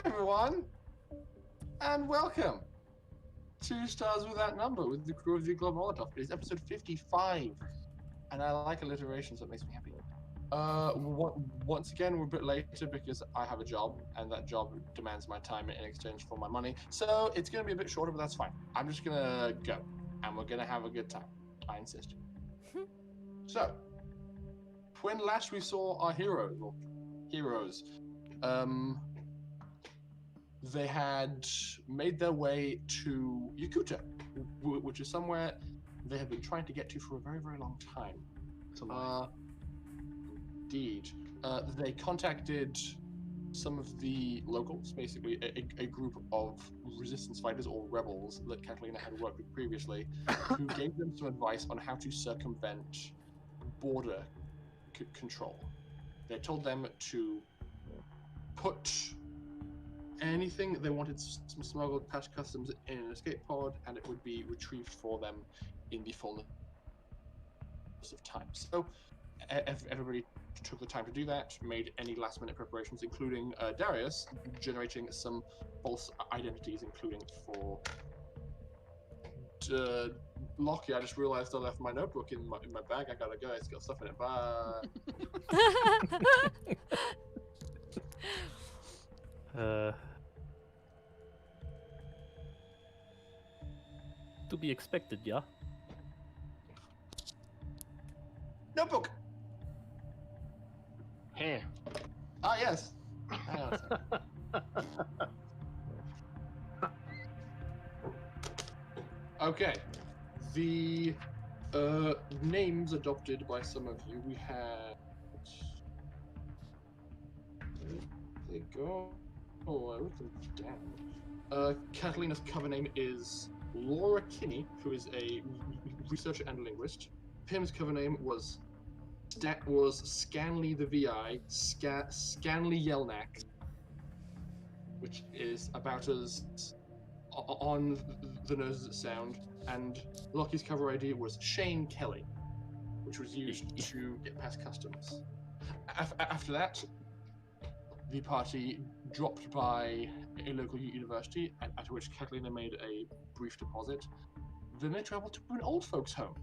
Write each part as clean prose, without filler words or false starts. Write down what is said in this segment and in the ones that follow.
everyone, and welcome to Stars Without Number with the crew of the Gloved Molotov. It is episode 55, and I like alliteration, so it makes me happy. Once again, we're a bit later because I have a job, and that job demands my time in exchange for my money. So it's going to be a bit shorter, but that's fine. I'm just going to go, and we're going to have a good time. I insist. So, when last we saw our heroes, they had made their way to Yakootah, which is somewhere they have been trying to get to for a very, very long time. Indeed. They contacted some of the locals, basically a group of resistance fighters or rebels that Katalina had worked with previously, who gave them some advice on how to circumvent border control. They told them to put anything they wanted smuggled past customs in an escape pod, and it would be retrieved for them in the fullness of time. So everybody took the time to do that, made any last-minute preparations, including Darius generating some false identities, including for Lockie. I just realized I left my notebook in my bag. I gotta go. It's got stuff in it. Bye. To be expected, yeah? Notebook! Here. Ah, yes. Hang on a second. Okay. The names adopted by some of you, we had... Where did they go? Oh, I wrote them down. Catalina's cover name is Laura Kinney, who is a researcher and linguist. Pim's cover name was Scanley the VI, Scanley Yelnak, which is about as on the nose as it sound. And Lockie's cover ID was Shane Kelly, which was used to get past customs. After that, the party dropped by a local university, at which Katalina made a brief deposit. Then they traveled to an old folks' home,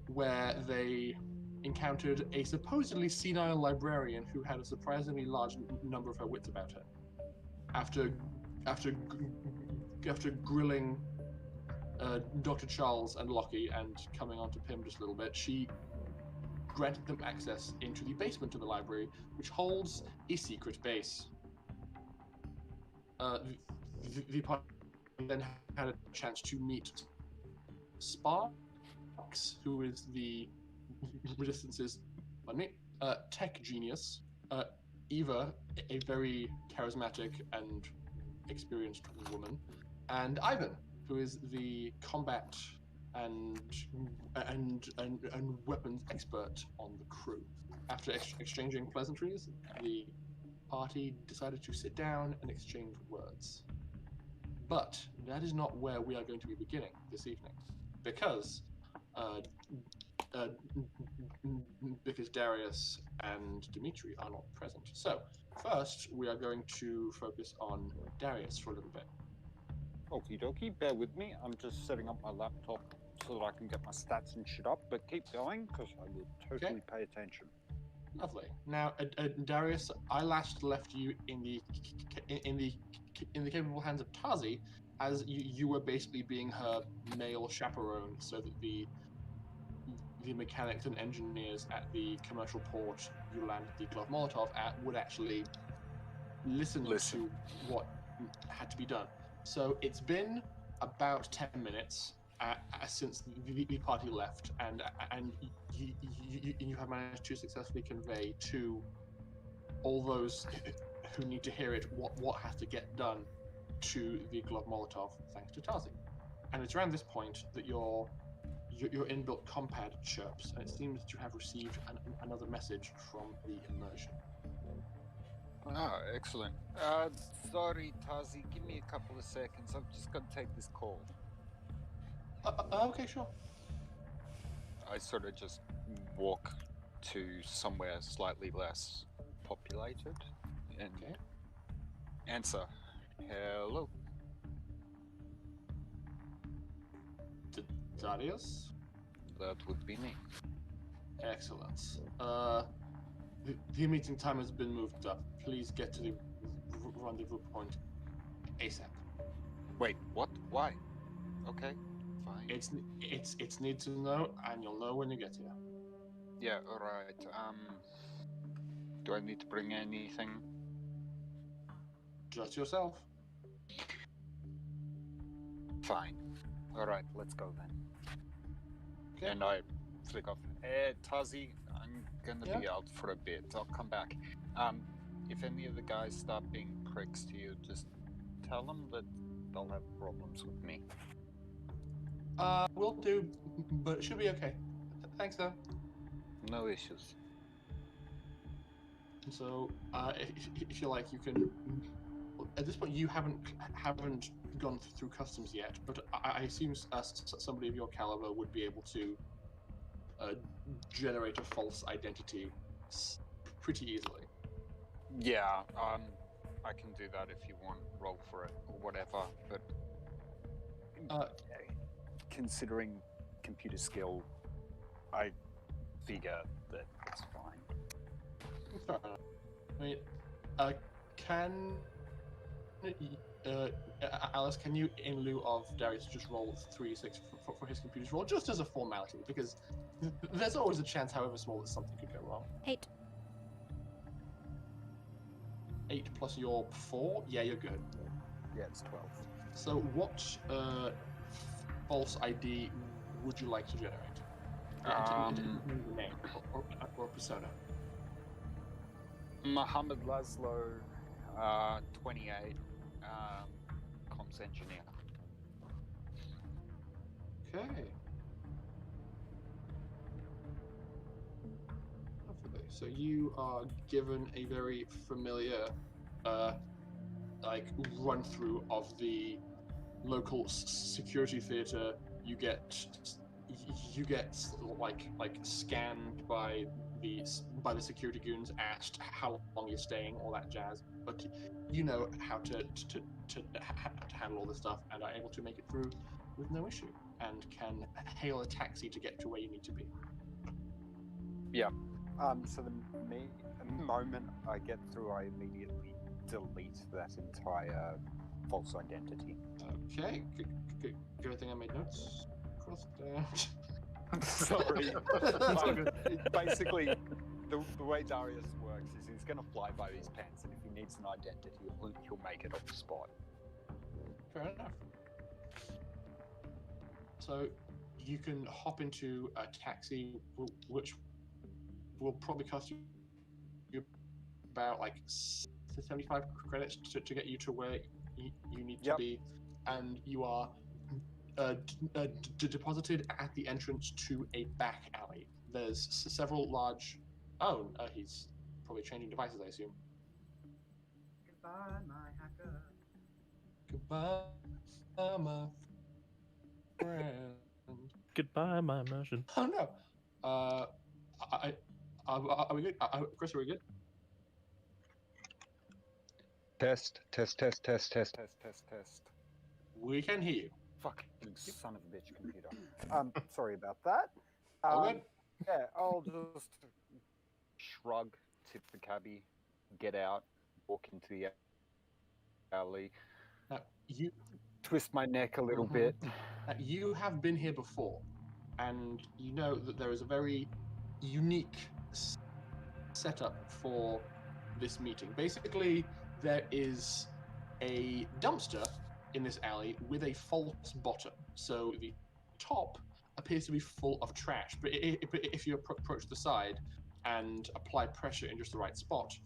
where they encountered a supposedly senile librarian who had a surprisingly large number of her wits about her. After grilling Dr. Charles and Lockie and coming on to Pim just a little bit, she granted them access into the basement of the library, which holds a secret base. The party then had a chance to meet Sparks, who is the Resistance's tech genius, Eva, a very charismatic and experienced woman, and Ivan, who is the combat and weapons expert on the crew. After exchanging pleasantries, the party decided to sit down and exchange words. But that is not where we are going to be beginning this evening, because Darius and Dimitri are not present. So first, we are going to focus on Darius for a little bit. Okie dokie, bear with me. I'm just setting up my laptop so that I can get my stats and shit up, but keep going, because I will totally pay attention. Lovely. Now, Darius, I last left you in the capable hands of Tazi, as you were basically being her male chaperone, so that the mechanics and engineers at the commercial port you landed the Gloved Molotov at would actually listen to what had to be done. So it's been about 10 minutes since the party left, and you have managed to successfully convey to all those who need to hear it what has to get done to the Gloved Molotov, thanks to Tazi. And it's around this point that your inbuilt compad chirps, and it seems that you have received another message from the Emmersion. Oh, excellent. Sorry, Tazi, give me a couple of seconds. I've just got to take this call. Okay, sure. I sort of just walk to somewhere slightly less populated and Answer. Hello. Darius? That would be me. Excellent. The meeting time has been moved up. Please get to the rendezvous point ASAP. Wait, what? Why? Okay, fine. It's need to know, and you'll know when you get here. Yeah, alright. Do I need to bring anything? Just yourself. Fine. Alright, let's go then. Okay. And I flick off. Tazi, I'm gonna be out for a bit. I'll come back. If any of the guys start being pricks to you, just tell them that they'll have problems with me. Will do, but it should be okay. Thanks, though. No issues. So, if you like, you can. At this point, you haven't gone through customs yet, but I assume somebody of your caliber would be able to generate a false identity pretty easily. Yeah, I can do that if you want. Roll for it or whatever. But considering computer skill, I figure that it's fine. Fair enough. I mean, can Alice, can you, in lieu of Darius, just roll 3d6 for his computer's roll, just as a formality, because there's always a chance, however small, that something could go wrong. 8. 8 plus your 4? Yeah, you're good. Yeah, it's 12. So what false ID would you like to generate? Name or persona? Mohammed Laszlo, 28, comms engineer. Okay. Lovely. So you are given a very familiar, run through of the local security theater. You get scanned by the security goons, asked how long you're staying, all that jazz. But you know how to handle all this stuff, and are able to make it through with no issue, and can hail a taxi to get to where you need to be. Yeah. So the moment I get through, I immediately delete that entire false identity. Okay. Good thing I made notes. Cross it out. Sorry. That's all good. Basically, the way Darius works is he's going to fly by his pants, and if he needs an identity, he'll make it on the spot. Fair enough. So you can hop into a taxi, which will probably cost you about 75 credits to get you to where you need to be, and you are deposited at the entrance to a back alley. There's several large... he's probably changing devices, I assume. Goodbye, my hacker. Goodbye, my friend. Goodbye, my immersion. Oh no. Are we good? Chris, are we good? Test. We can hear you. Fucking son of a bitch computer. Sorry about that. All good? Yeah, I'll just shrug, tip the cabbie, get out, walk into the alley, You twist my neck a little bit. You have been here before, and you know that there is a very unique setup for this meeting. Basically, there is a dumpster in this alley with a false bottom. So the top appears to be full of trash, but if you approach the side and apply pressure in just the right spot,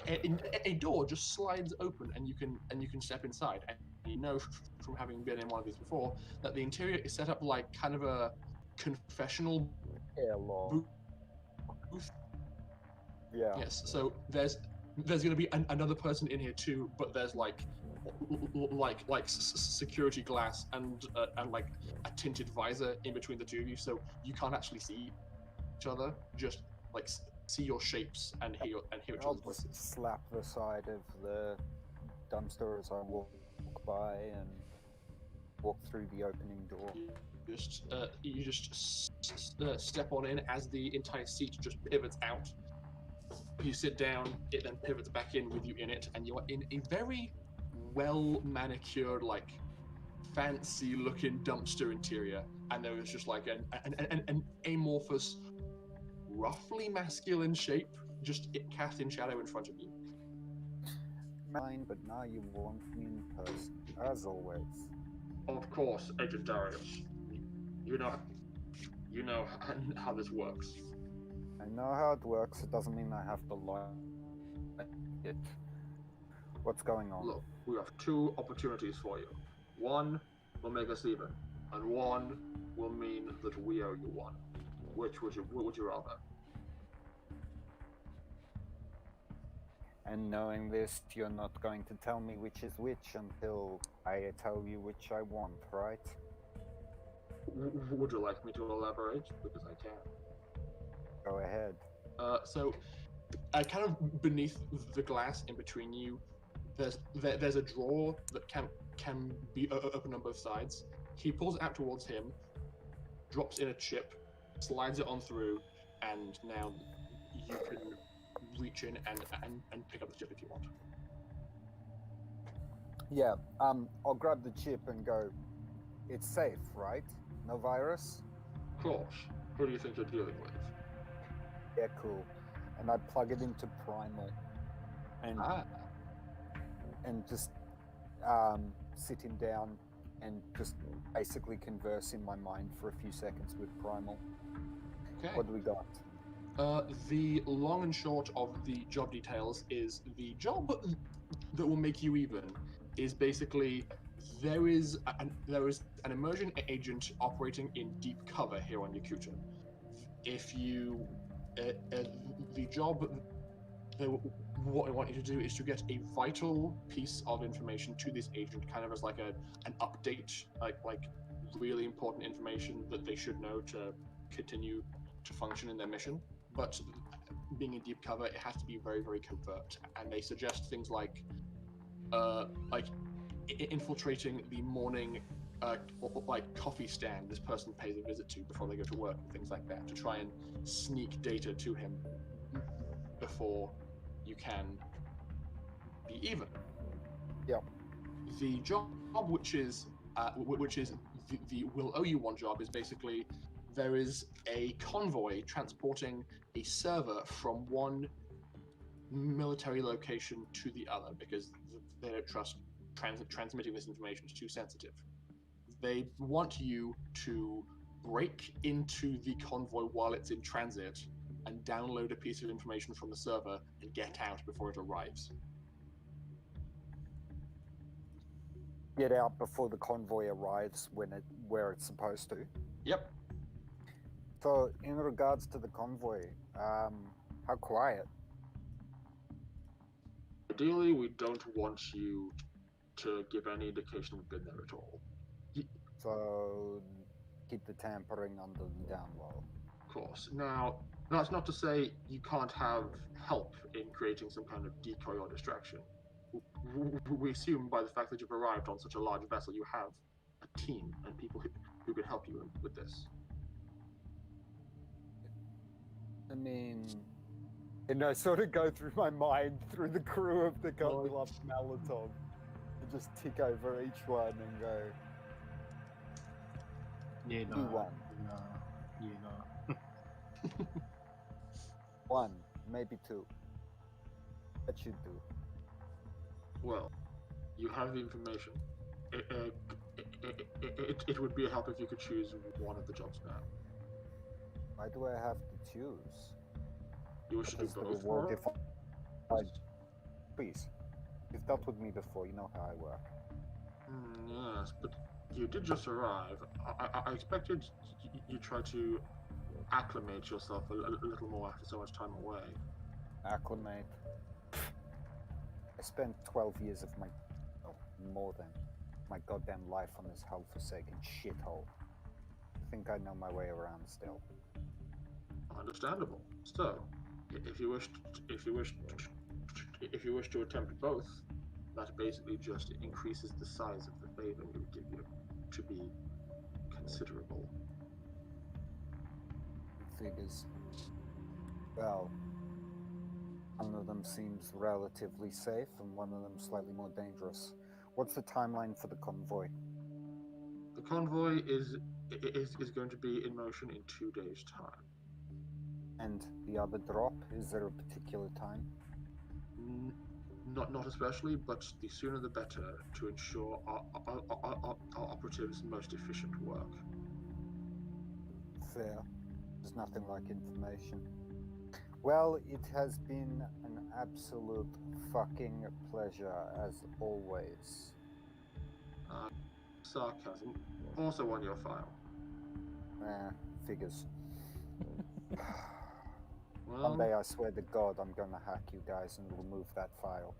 a door just slides open, and you can step inside. And you know from having been in one of these before that the interior is set up like kind of a confessional booth. Yeah. Yes. So there's going to be another person in here too, but there's like security glass and like a tinted visor in between the two of you, so you can't actually see each other. Just see your shapes and hear each I'll other's voices. just slap the side of the dumpster as I walk by and walk through the opening door. You just step on in as the entire seat just pivots out. You sit down, it then pivots back in with you in it, and you are in a very well manicured, like fancy looking dumpster interior. And there is just like an amorphous, roughly masculine shape just cast in shadow in front of you. Mine, but now you want me in person, as always. Of course, Agent Darius. You know how this works. I know how it works. It doesn't mean I have to like it. What's going on? Look, we have two opportunities for you. One will make us even, and one will mean that we owe you one. Which would you rather? And knowing this, you're not going to tell me which is which until I tell you which I want, right? Would you like me to elaborate? Because I can. Go ahead. So, kind of beneath the glass in between you, there's a drawer that can be open on both sides. He pulls it out towards him, drops in a chip, slides it on through, and now you can reach in and pick up the chip if you want. Yeah, I'll grab the chip and go, it's safe, right? No virus? Of course. Who do you think you're dealing with? Yeah, cool. And I plug it into Primal. And just sit him down and just basically converse in my mind for a few seconds with Primal. Okay. What do we got? The long and short of the job details is the job that will make you even is basically there is an immersion agent operating in deep cover here on Yakootah. If you the job what I want you to do is to get a vital piece of information to this agent, kind of as like an update, like really important information that they should know to continue to function in their mission. But being in deep cover, it has to be very, very covert, and they suggest things like infiltrating the morning like coffee stand this person pays a visit to before they go to work and things like that, to try and sneak data to him before you can be even. Yep. The job, which is the will owe you one job, is basically there is a convoy transporting a server from one military location to the other because they don't trust transmitting this information is too sensitive. They want you to break into the convoy while it's in transit and download a piece of information from the server and get out before it arrives. Get out before the convoy arrives where it's supposed to. Yep. So, in regards to the convoy, how quiet? Ideally, we don't want you to give any indication we've been there at all. So, keep the tampering under the down low. Of course. Now, that's not to say you can't have help in creating some kind of decoy or distraction. We assume by the fact that you've arrived on such a large vessel, you have a team and people who can help you with this. I mean, and I sort of go through my mind through the crew of the Gloved Molotov and just tick over each one and go, You do one. One, maybe two. That should do. Well, you have the information. It would be a help if you could choose one of the jobs now. Why do I have to choose? You wish to do Because the both? reward please. You've dealt with me before, you know how I work. Yes, but you did just arrive. I expected you try to acclimate yourself a little more after so much time away. Acclimate. I spent 12 years of my, more than, my goddamn life on this hell-forsaken shithole. I think I know my way around still. Understandable. So, if you wish to attempt both, that basically just increases the size of the favor it would give you to be considerable. Figures. Well, one of them seems relatively safe and one of them slightly more dangerous. What's the timeline for the convoy? The convoy is going to be in motion in 2 days' time. And the other drop, is there a particular time? Not especially, but the sooner the better to ensure our operatives' most efficient work. Fair. There's nothing like information. Well, it has been an absolute fucking pleasure, as always. Sarcasm. Also on your file. Figures. Well, One day, I swear to God, I'm gonna hack you guys and remove that file.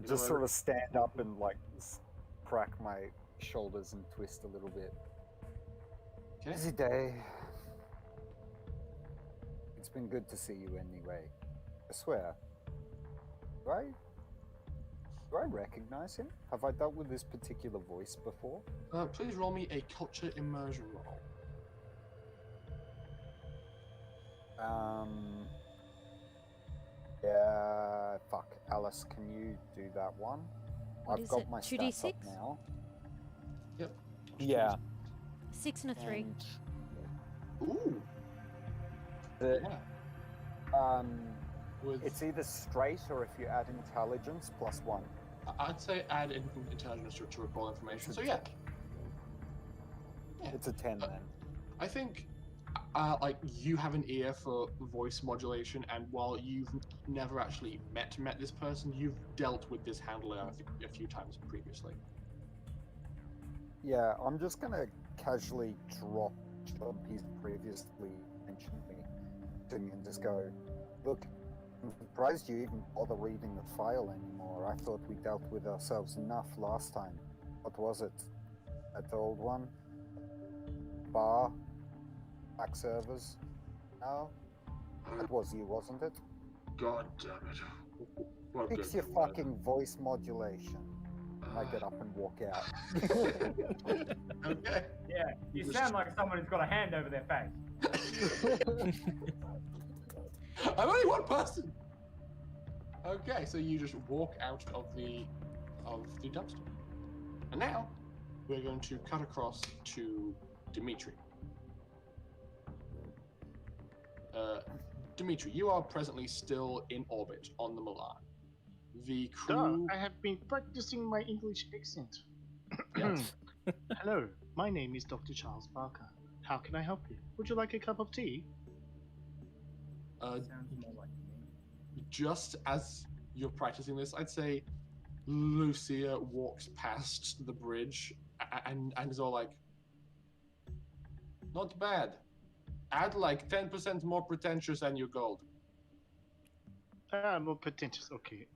Just sort of stand up and like crack my shoulders and twist a little bit. okay. Busy day. It's been good to see you anyway. I swear. Do I recognize him? Have I dealt with this particular voice before? Please roll me a culture immersion roll. Yeah, fuck. Alice, can you do that one? What I've is got it, my 2d6? stats up now. Yep. Yeah. 6 and a 3. And Ooh. the, Yeah. With, it's either straight or if you add intelligence, +1. I'd say add intelligence to recall information. So yeah. Yeah. It's a 10 then. I think, like, you have an ear for voice modulation, and while you've never actually met this person, you've dealt with this handler a few times previously. Yeah, I'm just gonna casually drop job he's previously mentioned me to me and just go, look, I'm surprised you even bother reading the file anymore. I thought we dealt with ourselves enough last time. What was it? That old one? Bar? Back servers? No? That was you, wasn't it? God damn it. What Fix good your you were. fucking voice modulation. I get up and walk out. Okay. Yeah, you sound like someone who's got a hand over their face. I'm only one person. Okay, so you just walk out of the dumpster, and now we're going to cut across to Dimitri. Dimitri, you are presently still in orbit on the Milan. The crew. I have been practicing my English accent. Yes. Hello, my name is Dr. Charles Barker. How can I help you? Would you like a cup of tea? Sounds more like me. Just as you're practicing this, I'd say Lucia walks past the bridge and is all like, not bad. Add like 10% more pretentious than your gold. More pretentious. Okay.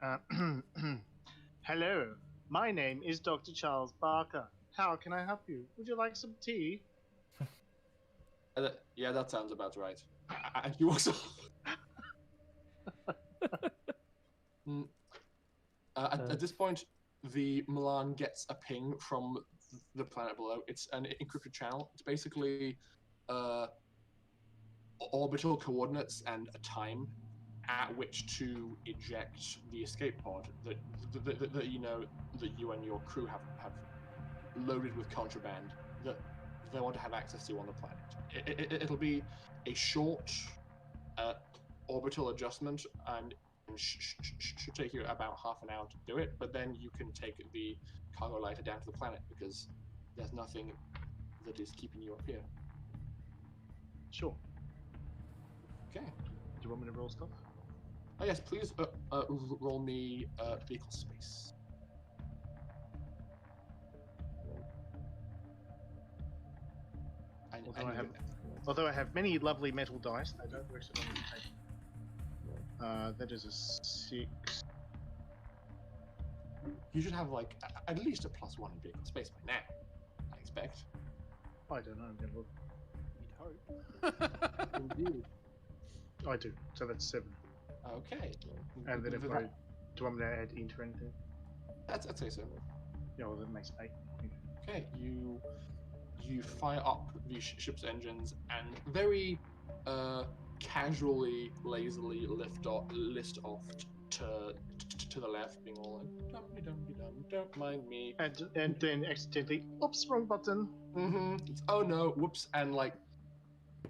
Hello, my name is Dr. Charles Barker. How can I help you? Would you like some tea? Yeah, that sounds about right. And he walks off. At this point, the Milan gets a ping from the planet below. It's an encrypted channel. It's basically orbital coordinates and a time at which to eject the escape pod that you know that you and your crew have loaded with contraband that they want to have access to on the planet. It'll be a short orbital adjustment and should take you about half an hour to do it, but then you can take the cargo lighter down to the planet because there's nothing that is keeping you up here. Sure. Okay. Do you want me to roll stuff? Oh yes, please roll me vehicle space. Although I have many lovely metal dice, they don't work so long as take. That is a 6. You should have like at least a +1 in vehicle space by now, I expect. I don't know. I'm gonna look. You'd hope. Indeed. I do. So that's 7. Okay. And then if I Do you want me to add enter anything? I'd say so. Yeah, well, that makes 8. Okay, you fire up the ship's engines and very casually, lazily list off to the left, being all like, dum-de-dum-de-dum, don't mind me. And then accidentally, oops, wrong button. Oh no, whoops, and like,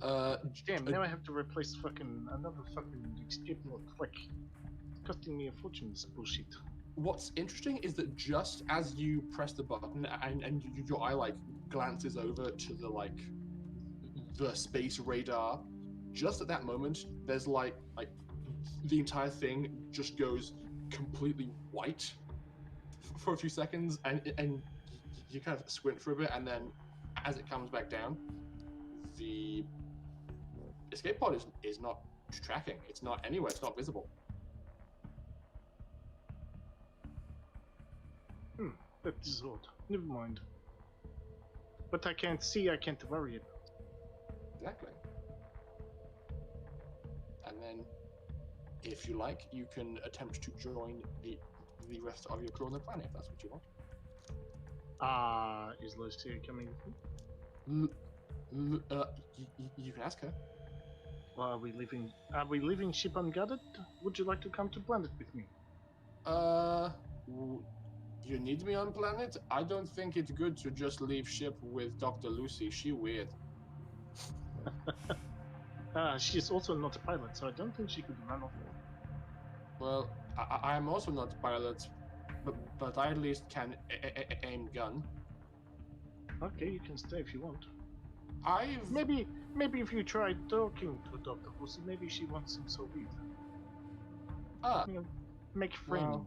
Damn, now I have to replace another fucking escape mod. Like, it's costing me a fortune, this bullshit. what's interesting is that just as you press the button and your eye like glances over to the space radar, just at that moment, there's like the entire thing just goes completely white for a few seconds, and you kind of squint for a bit, and then as it comes back down, the escape pod is not tracking. It's not anywhere. It's not visible. That is odd. Never mind. But I can't see, I can't worry about. Exactly. And then, if you like, you can attempt to join the rest of your crew on the planet, if that's what you want. Is Lucia coming with me? You can ask her. Or are we leaving ship unguarded? Would you like to come to planet with me? You need me on planet? I don't think it's good to just leave ship with Dr. Lucy. She weird. She's also not a pilot, so I don't think she could run off. Well, I'm also not a pilot, but I at least can aim gun. Okay, you can stay if you want. I've... Maybe if you try talking to Dr. Lucy, maybe she won't seem so weird. You know, make friend. Well,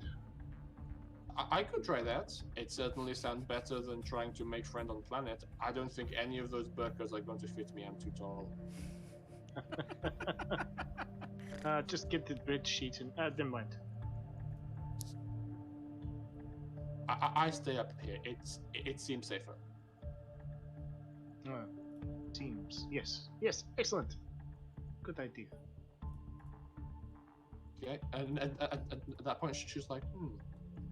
I could try that. It certainly sounds better than trying to make friend on planet. I don't think any of those burkas are going to fit me. I'm too tall. Just get the bed sheet and never mind. I stay up here. It seems safer. Seems. Yes, excellent. Good idea. Okay, and at that point, she's like,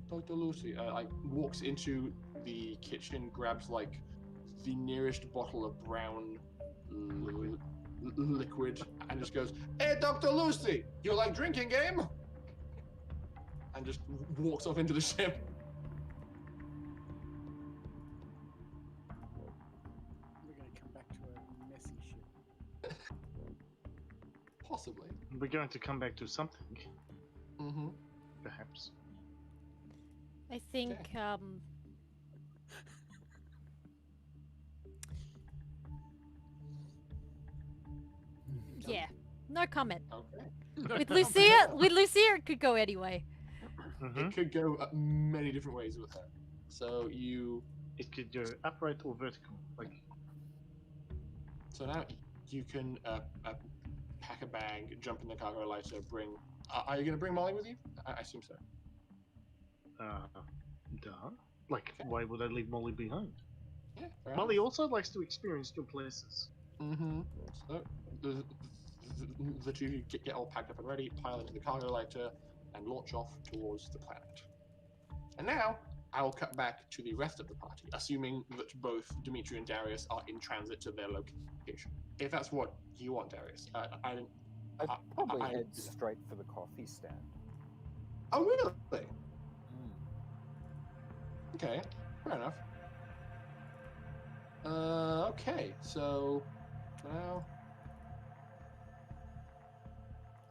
Dr. Lucy, like walks into the kitchen, grabs like the nearest bottle of brown liquid, and just goes, "Hey, Dr. Lucy, you like drinking game?" And just walks off into the ship. We're going to come back to a messy ship. Possibly. We're going to come back to something. Mm-hmm. Perhaps. I think, yeah, no comment. Okay. With Lucia, it could go anyway. It could go many different ways with her. So It could go upright or vertical. Like. So now you can pack a bag, jump in the cargo lighter, bring. Are you going to bring Molly with you? I assume so. Duh. Like, why would I leave Molly behind? Yeah. Fair Molly enough. also likes to experience new places. Mm-hmm. So the two of you get all packed up and ready, pile into the cargo lighter, and launch off towards the planet. And now I will cut back to the rest of the party, assuming that both Dimitri and Darius are in transit to their location. If that's what you want, Darius, I'd probably head straight for the coffee stand. Oh, really? Okay, fair enough. Okay, so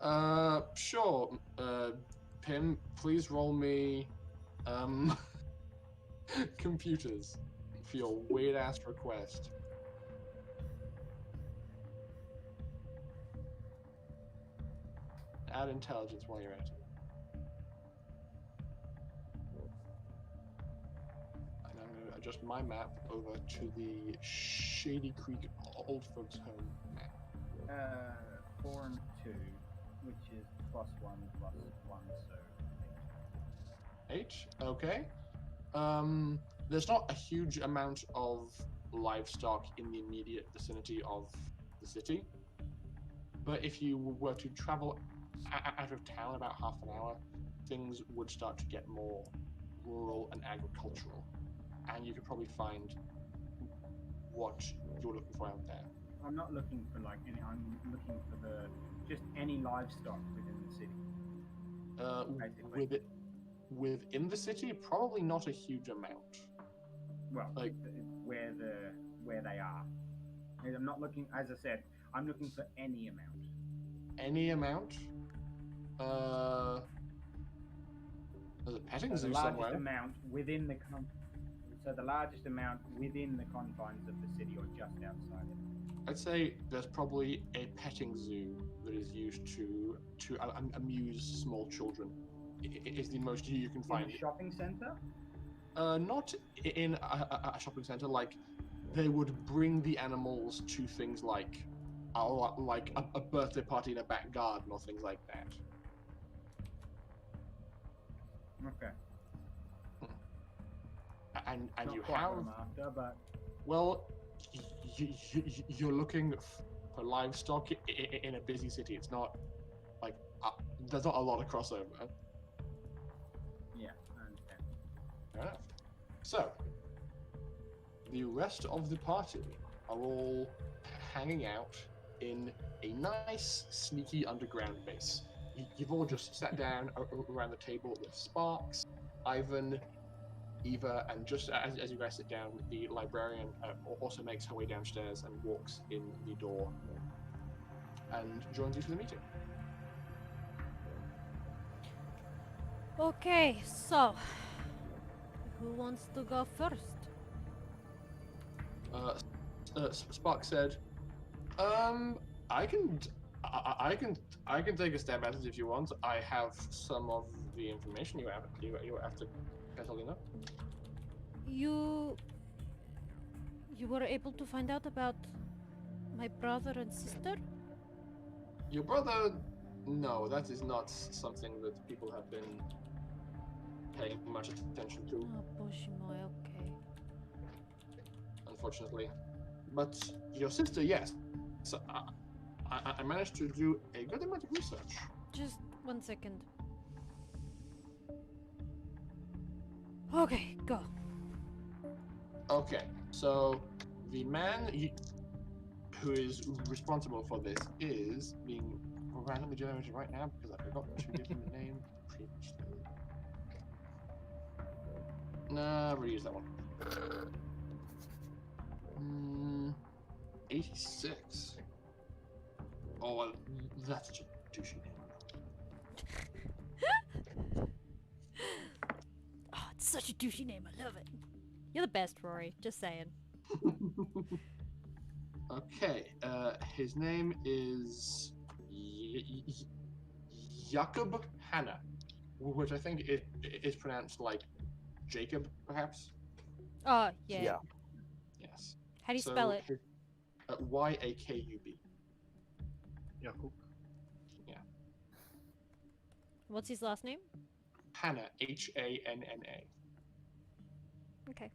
now, sure. Pim, please roll me, computers for your weird ass request. Add intelligence while you're at it. And I'm going to adjust my map over to the Shady Creek Old Folks Home map. 4 and 2, which is +1, +1, so 8. Okay. There's not a huge amount of livestock in the immediate vicinity of the city, but if you were to travel out of town about half an hour, things would start to get more rural and agricultural, and you could probably find what you're looking for out there. I'm not looking for like any. I'm looking for just any livestock within the city. Basically. Within the city, probably not a huge amount. Well, Like- where they are. And I'm not looking. As I said, I'm looking for any amount. Any amount. There's a petting So the zoo largest somewhere. amount within the So the largest amount within the confines of the city or just outside it. I'd say there's probably a petting zoo that is used to amuse small children. It is the most you can In find. a shopping center? Not in a shopping center. Like they would bring the animals to things like a birthday party in a back garden or things like that. Okay. And Not you quite have what I'm after, but well, you're looking for livestock in a busy city. It's not like there's not a lot of crossover. yeah, I understand. Fair enough. So, the rest of the party are all hanging out in a nice, sneaky underground base. You've all just sat down around the table with Sparks, Ivan, Eva, and just as you guys sit down, the librarian also makes her way downstairs and walks in the door and joins you for the meeting. Okay, so who wants to go first? Spark said, I can take a stab at it if you want. I have some of the information you have after Katalina. You were able to find out about my brother and sister? Your brother, no, that is not something that people have been paying much attention to, Oh, Boshimoy, okay. unfortunately. But your sister, yes. So I managed to do a good amount of research. Just 1 second. Okay, go. Okay, so the man who is responsible for this is being randomly generated right now because I forgot to give him the name previously. Nah, reuse that one. 86. Oh, well, that's such a douchey name. Oh, it's such a douchey name. I love it. You're the best, Rory. Just saying. Okay, his name is Jakob Hanna, which I think is pronounced like Jacob, perhaps. Oh, yeah. Yes. How do you spell it? Yakub. Yakub. What's his last name? Hanna, Hanna. Okay.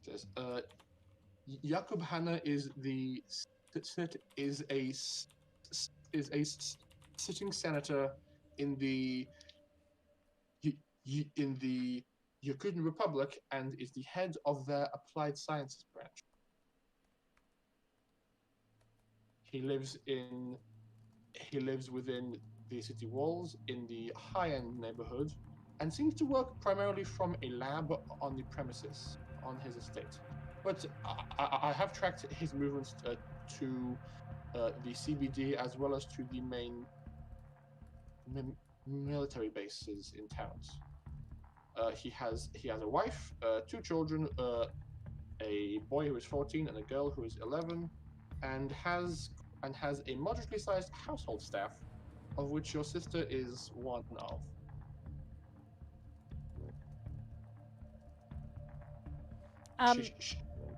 Says, Jakob Hanna is a sitting senator in the Yakootah Republic and is the head of their applied sciences branch. He lives within the city walls in the high-end neighborhood and seems to work primarily from a lab on the premises on his estate. But I have tracked his movements to the CBD as well as to the main military bases in towns. He has a wife, 2 children, a boy who is 14 and a girl who is 11, and has a moderately sized household staff, of which your sister is one of.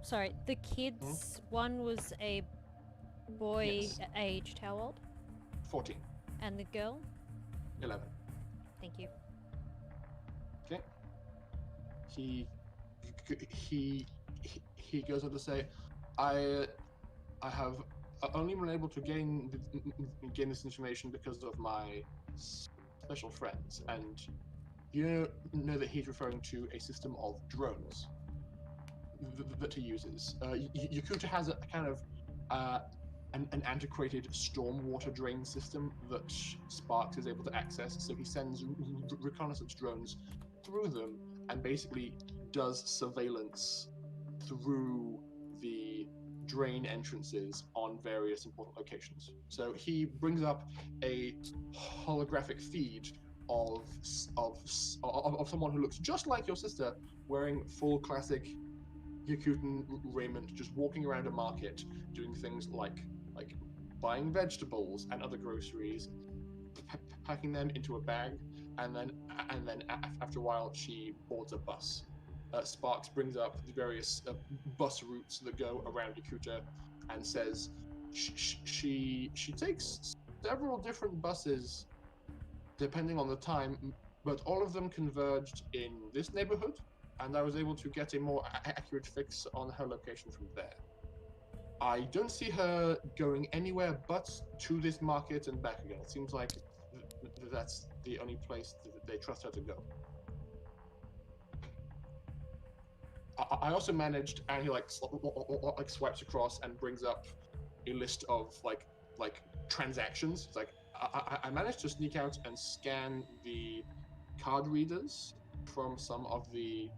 Sorry, the kids, one was a boy Yes. aged how old? 14, And the girl? 11. Thank you. Okay. He goes on to say, I have only been able to gain this information because of my special friends, and you know that he's referring to a system of drones that he uses. Yakootah has a kind of an antiquated stormwater drain system that Sparks is able to access, so he sends reconnaissance drones through them and basically does surveillance through the drain entrances on various important locations. So he brings up a holographic feed of someone who looks just like your sister, wearing full classic Yakootan raiment, just walking around a market, doing things like buying vegetables and other groceries, packing them into a bag, and then after a while she boards a bus. Sparks brings up the various bus routes that go around Yakootah and says she takes several different buses depending on the time, but all of them converged in this neighborhood, and I was able to get a more accurate fix on her location from there. I don't see her going anywhere but to this market and back again. It seems like that's the only place that they trust her to go. I also managed, and he swipes across and brings up a list of like transactions. It's like I managed to sneak out and scan the card readers from some of the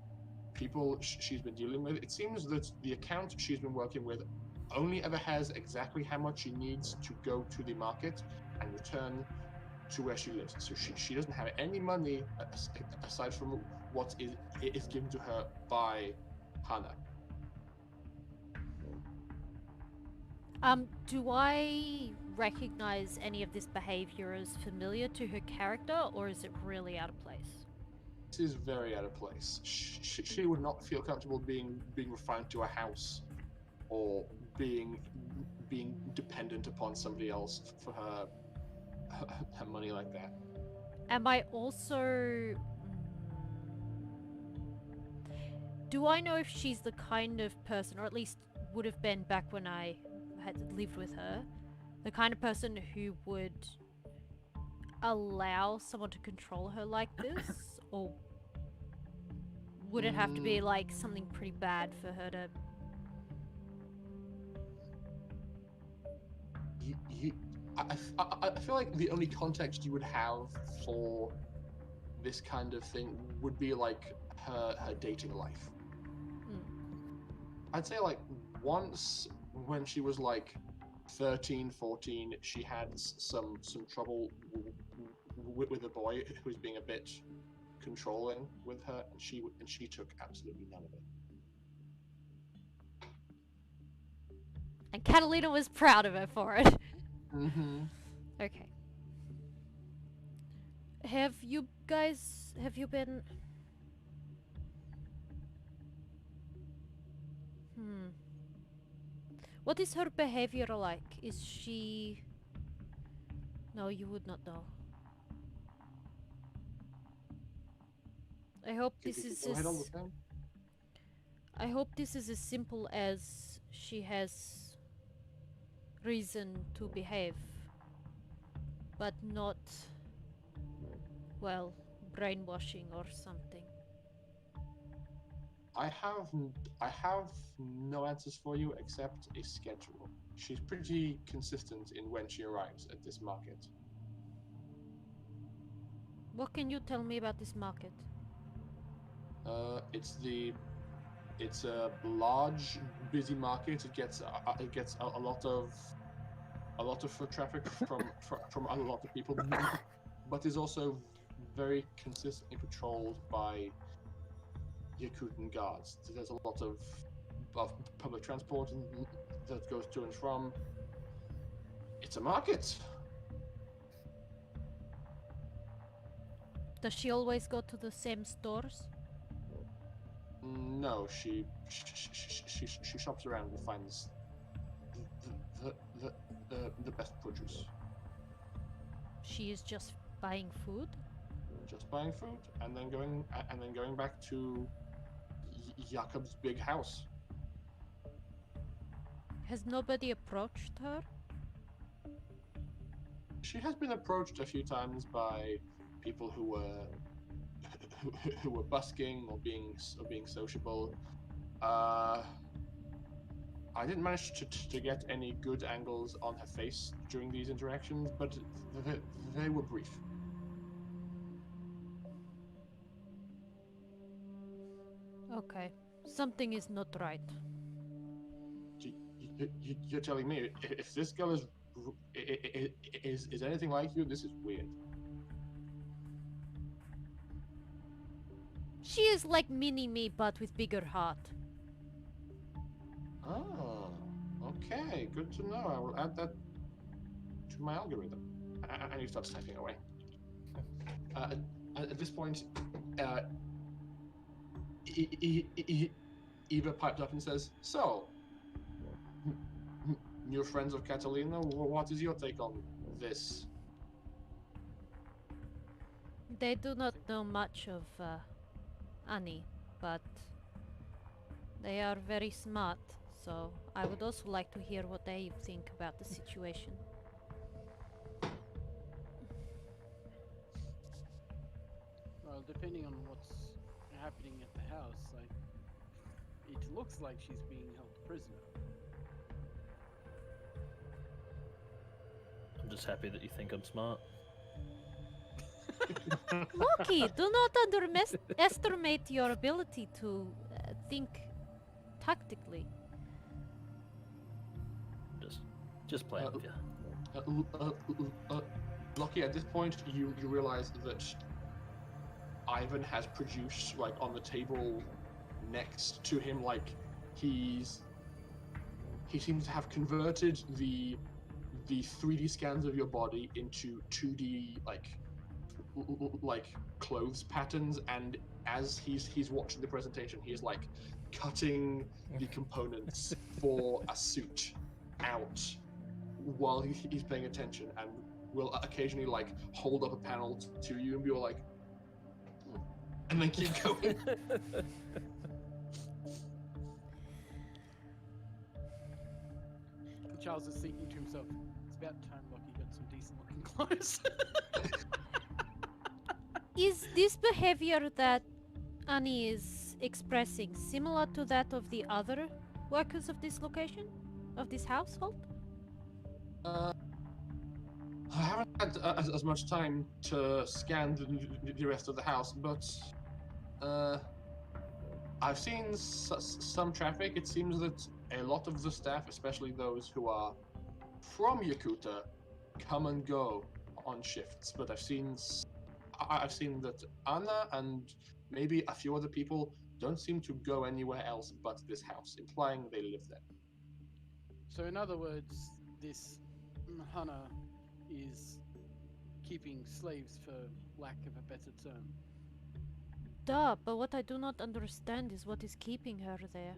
people she's been dealing with. It seems that the account she's been working with only ever has exactly how much she needs to go to the market and return to where she lives. So she doesn't have any money aside from what is given to her by Hana. Do I recognize any of this behavior as familiar to her character, or is it really out of place? This is very out of place. She would not feel comfortable being refined to a house, or being dependent upon somebody else for her money like that. Am I also... Do I know if she's the kind of person, or at least would have been back when I had lived with her, the kind of person who would allow someone to control her like this? Or would it have to be like something pretty bad for her to... I feel like the only context you would have for this kind of thing would be like her dating life. I'd say like once when she was like 13, 14, she had some trouble with a boy who was being a bit controlling with her, and she took absolutely none of it. And Katalina was proud of her for it. Mm-hmm. Okay. Have you been... What is her behavior like? Is she... No, you would not know. I hope this is I hope this is as simple as she has reason to behave, but not, well, brainwashing or something. I have no answers for you except a schedule. She's pretty consistent in when she arrives at this market. What can you tell me about this market? It's a large, busy market. It gets a lot of foot traffic from a lot of people, but is also very consistently patrolled by Yakootan guards. There's a lot of public transport that goes to and from. It's a market. Does she always go to the same stores? No, she shops around and finds the best produce. She is just buying food? Just buying food and then going back to Jakob's big house. Has nobody approached her? She has been approached a few times by people who who were busking or being sociable. I didn't manage to get any good angles on her face during these interactions, but they were brief. Okay. Something is not right. You're telling me if this girl is anything like you, this is weird. She is like mini me, but with bigger heart. Oh, okay, good to know. I will add that to my algorithm. And he starts typing away. At this point, Eva piped up and says, "So, new friends of Katalina, what is your take on this?" They do not know much of Annie, but they are very smart, so I would also like to hear what they think about the situation. Well, depending on what's happening at the house, it looks like she's being held prisoner. I'm just happy that you think I'm smart. Loki, do not underestimate your ability to think tactically. Just playing with you. Lucky, at this point, you realize that Ivan has produced, like, on the table next to him, like, he seems to have converted the 3D scans of your body into 2D, like clothes patterns, and as he's watching the presentation, he's like cutting the components for a suit out while he's paying attention, and will occasionally like hold up a panel to you and be all like, and then keep going. Charles is thinking to himself, it's about time Lockie got some decent looking clothes. Is this behavior that Annie is expressing similar to that of the other workers of this location? Of this household? I haven't had as much time to scan the rest of the house, but I've seen some traffic. It seems that a lot of the staff, especially those who are from Yakootah, come and go on shifts. But I've seen that Anna and maybe a few other people don't seem to go anywhere else but this house, implying they live there. So in other words, this Hana is keeping slaves, for lack of a better term. Duh, but what I do not understand is what is keeping her there.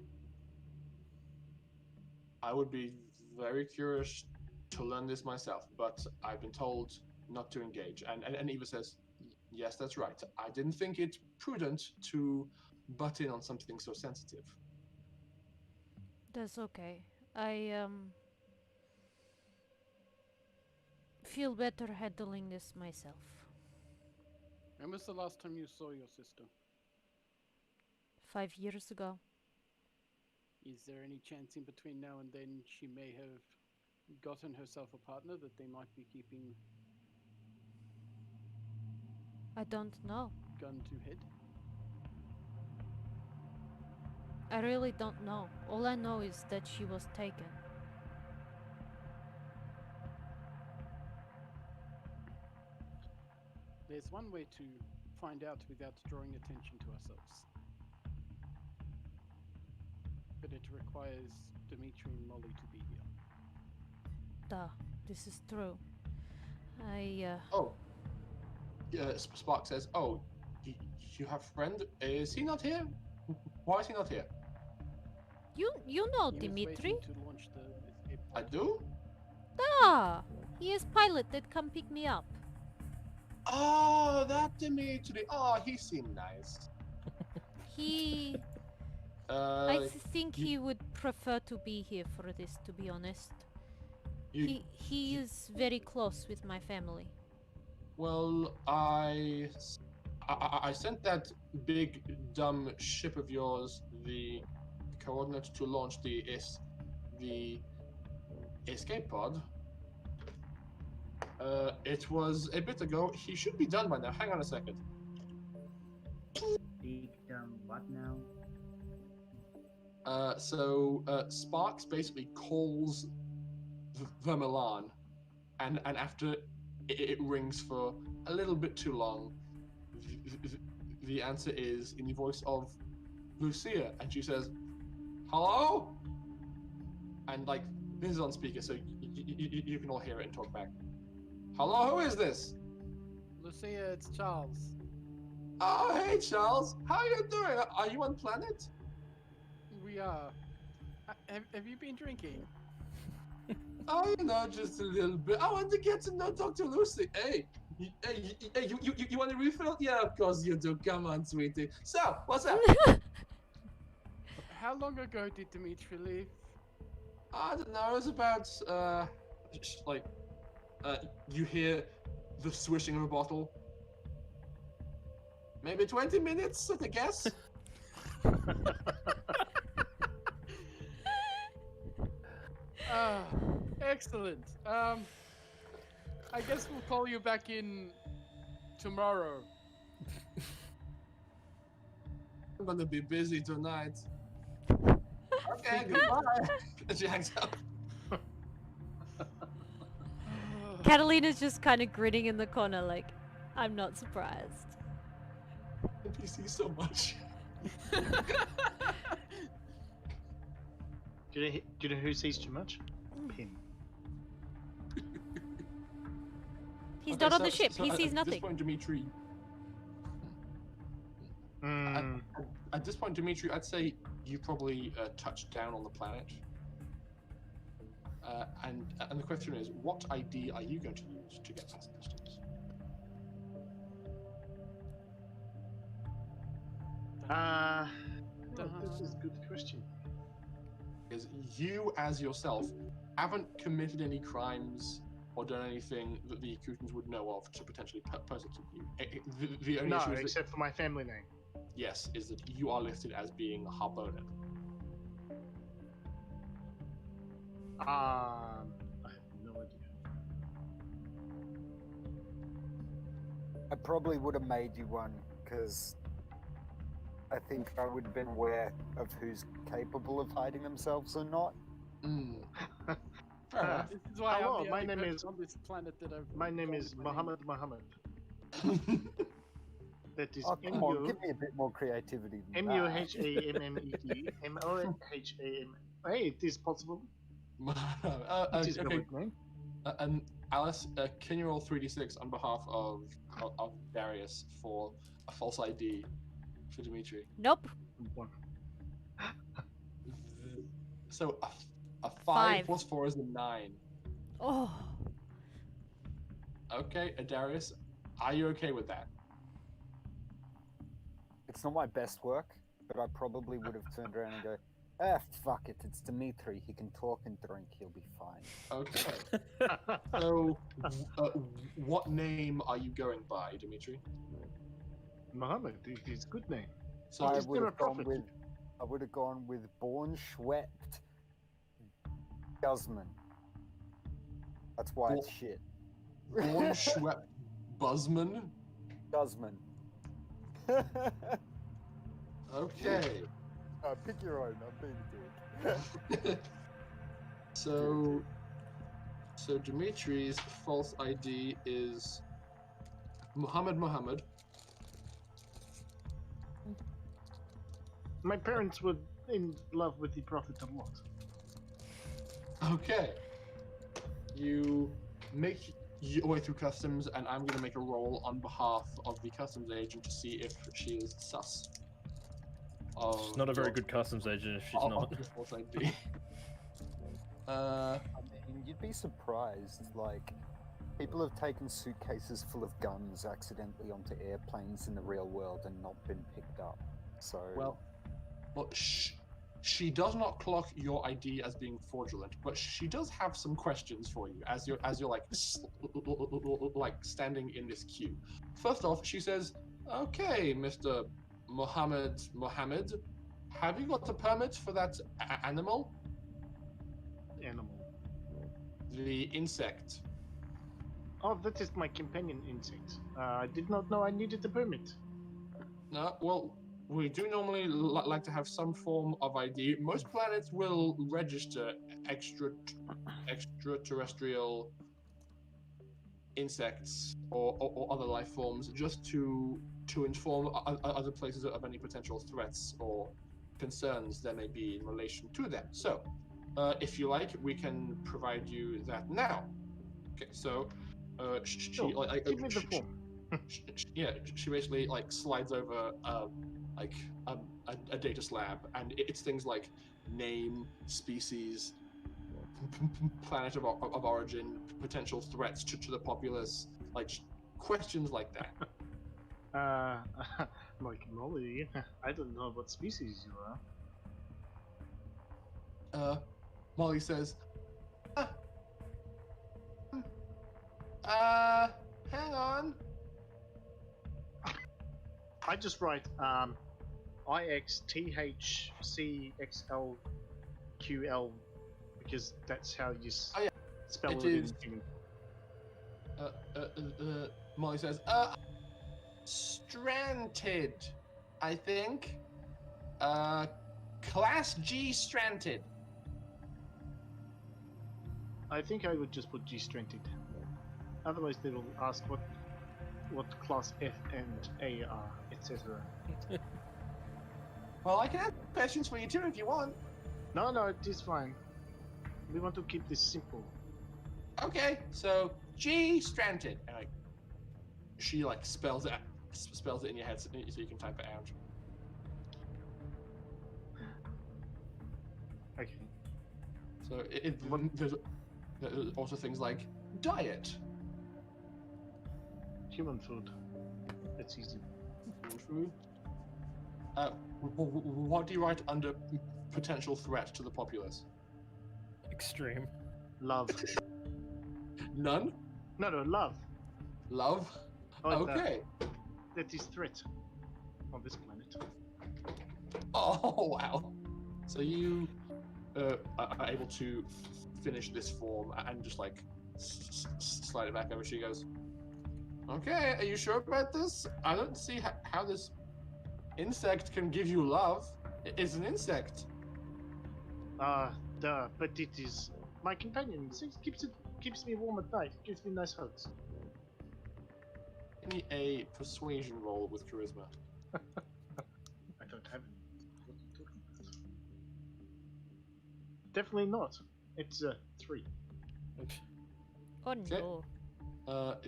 I would be very curious to learn this myself, but I've been told not to engage. And Eva says, yes, that's right. I didn't think it prudent to butt in on something so sensitive. That's okay. I feel better handling this myself. When was the last time you saw your sister? 5 years ago. Is there any chance in between now and then she may have gotten herself a partner that they might be keeping I don't know. gun to head? I really don't know. All I know is that she was taken. There's one way to find out without drawing attention to ourselves. But it requires Dimitri and Molly to be here. Duh, this is true. Spark says, oh, you have a friend? Is he not here? Why is he not here? You know He was Dimitri? waiting to launch the escape I pod. do? Ah, he is pilot that come pick me up. Oh, that Dimitri. Oh, he seemed nice. He... I think he would prefer to be here for this, to be honest. He is very close with my family. Well, I sent that big dumb ship of yours the coordinates to launch the escape pod. It was a bit ago. He should be done by now. Hang on a second. Big what now? So Sparks basically calls the Milan, and after it rings for a little bit too long, the answer is in the voice of Lucia, and she says, "Hello?" And like this is on speaker, so you can all hear it and talk back. "Hello, who is this?" Lucia, it's Charles. "Oh, hey Charles, how are you doing? Are you on planet?" We are. Have you been drinking? "Oh, just a little bit. I want to get to know Dr. Lucy. Hey, you want a refill?" "Yeah, of course you do. Come on, sweetie. So, what's up?" How long ago did Dimitri leave? "I don't know. It was about you hear the swishing of a bottle. Maybe 20 minutes, I guess." Excellent. I guess we'll call you back in tomorrow. "I'm gonna be busy tonight." "Okay, goodbye." She hangs up. Catalina's just kind of grinning in the corner like, I'm not surprised. NPC so much. Do you know who sees too much? Pim. He's Okay, not on so- the ship. so He at sees this nothing. point, Dimitri. At this point, Dimitri, I'd say you probably touched down on the planet. And the question is, what ID are you going to use to get past customs? This is a good question. Because you, as yourself, haven't committed any crimes or done anything that the Yakootans would know of to potentially persecute you. The only No, issue is that, except for my family name. yes, is that you are listed as being Harboner. I have no idea. I probably would have made you one, because I think I would have been aware of who's capable of hiding themselves or not. Fair enough. This is why Hello, I'm the my only name person is- on this planet that I've. My name is Muhammad. That is Oh, come on, give me a bit more creativity than that. MUHAMMED MOHAM. Hey, it is possible. It is my Okay. right name. And Alice, can you roll 3d6 on behalf of Darius for a false ID for Dimitri? Nope. One. So a 5 5. plus 4 is a 9. Oh. Okay, Darius, are you okay with that? It's not my best work, but I probably would have turned around and go, fuck it, it's Dimitri. He can talk and drink, he'll be fine. Okay. So, what name are you going by, Dimitri? Muhammad, it is good name. So, I is would there a have gone prophet? with Born Schwept Guzman. That's why it's shit. Born Schwepp Buzzman? Guzman. Okay. Pick your own, I'm being a dick. So Dimitri's false ID is Muhammad. My parents were in love with the prophet a lot. Okay. You make your way through customs, and I'm going to make a roll on behalf of the customs agent to see if she is sus. She's not a very good customs agent if she's not. Your false ID. I mean, you'd be surprised, like, people have taken suitcases full of guns accidentally onto airplanes in the real world and not been picked up. So... Well, she does not clock your ID as being fraudulent, but she does have some questions for you as you're like standing in this queue. First off, she says, Okay, Mr. Mohammed, have you got a permit for that animal? Animal. The insect. Oh, that is my companion insect. I did not know I needed a permit. No, well, we do normally like to have some form of ID. Most planets will register extraterrestrial insects or other life forms just to inform other places of any potential threats or concerns there may be in relation to them. So, if you like, we can provide you that now. Okay, so she give me the form. She basically like slides over like a data slab, and it's things like name, species, planet of origin, potential threats to the populace, like questions like that. Like Molly, I don't know what species you are. Molly says, hang on. I just write IXTHCXLQL because that's how you spell it in. Molly says, Stranted, I think. Class G Stranted. I think I would just put G Stranted. Otherwise they will ask what class F and A are, etc. Well, I can have questions for you too if you want. No, it is fine. We want to keep this simple. Okay, so G Stranted, and she spells it in your head so you can type it out. Okay. So there's also things like diet. Human food. That's easy. Human food. What do you write under potential threat to the populace? Extreme. Love. None? No, love. Love? Oh, okay. That is threat on this planet. Oh, wow. So you are able to finish this form and just slide it back over. She goes, okay, are you sure about this? I don't see how this insect can give you love. It's an insect. But it is my companion. It keeps me warm at night. It gives me nice hugs. Give me a persuasion roll with charisma. I don't have any. What are you talking about? Definitely not. It's 3. Oh no.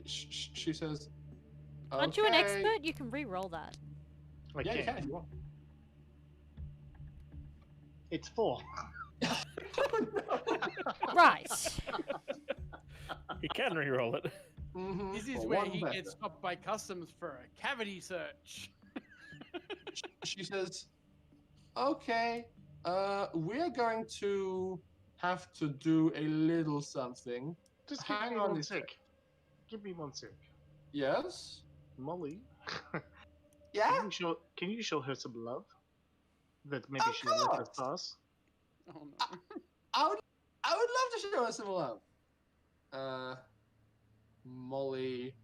She says, aren't you an expert? You can re-roll that. Yeah, you can if you want. It's 4. Right. He can re-roll it. Mm-hmm. This is where he gets stopped by customs for a cavity search. She says, okay, we're going to have to do a little something. Just give me one sec. Give me one sec. Yes? Molly? Yeah? Can you show her some love? That maybe she'll let us pass? Oh no. I would love to show her some love. Molly.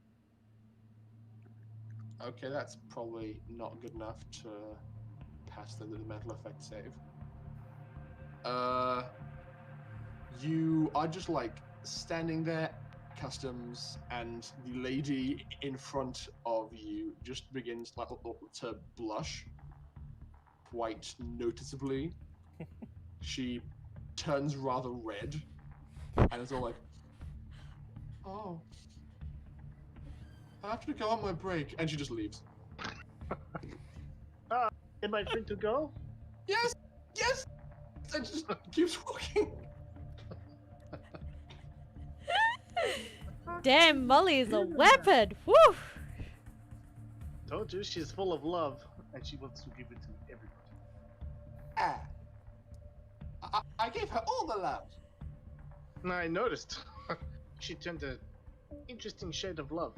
Okay, that's probably not good enough to pass the mental effect save. You are just standing there, customs, and the lady in front of you just begins to blush quite noticeably. She turns rather red and is all like, oh, I have to go on my break, and she just leaves. Am I free to go? Yes! And just keeps walking. Damn, Molly is a weapon. Woo! Told you, she's full of love, and she wants to give it to everybody. I gave her all the love. I noticed. She turned an interesting shade of love.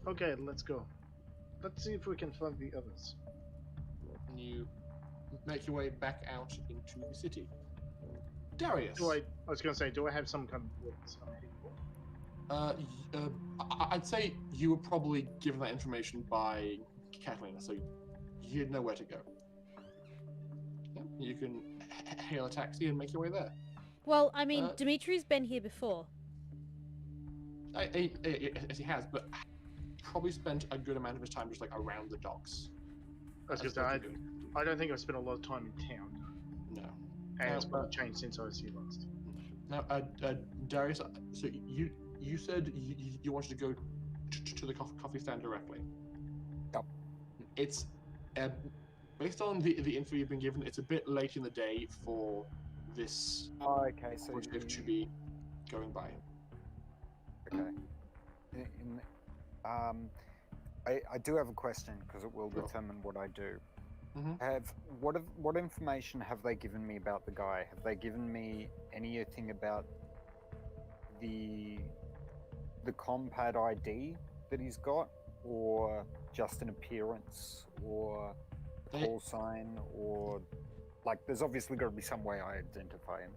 Okay, let's go. Let's see if we can find the others. And you make your way back out into the city. Darius. I was going to say, do I have some kind of witness I'm heading for? I'd say you were probably given that information by Katalina, so you'd know where to go. Yeah, you can hail a taxi and make your way there. Well, I mean, Dimitri's been here before. As he has, but probably spent a good amount of his time just like around the docks. I was going to say, I don't think I've spent a lot of time in town. No. And it's probably changed since I was here last. Now, Darius, so you said you wanted to go to the coffee stand directly. Yep. It's based on the info you've been given. It's a bit late in the day for this okay, so to be going by. Okay. I do have a question because it will determine what I do. Mm-hmm. What information have they given me about the guy? Have they given me anything about the compad ID that he's got, or just an appearance, or call sign, or like there's obviously got to be some way I identify him.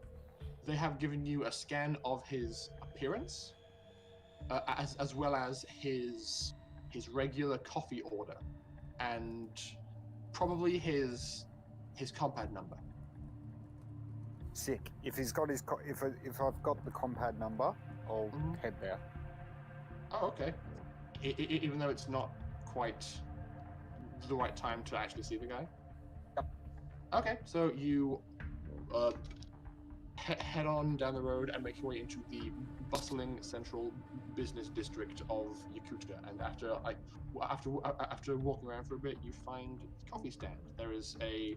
They have given you a scan of his appearance, as well as his regular coffee order, and probably his compad number. Sick. If he's got his if I've got the compad number, I'll head there. Oh, okay. Even though it's not quite the right time to actually see the guy. Yep. Okay, so you head on down the road and make your way into the bustling central business district of Yakootah. And after walking around for a bit, you find a coffee stand. There is a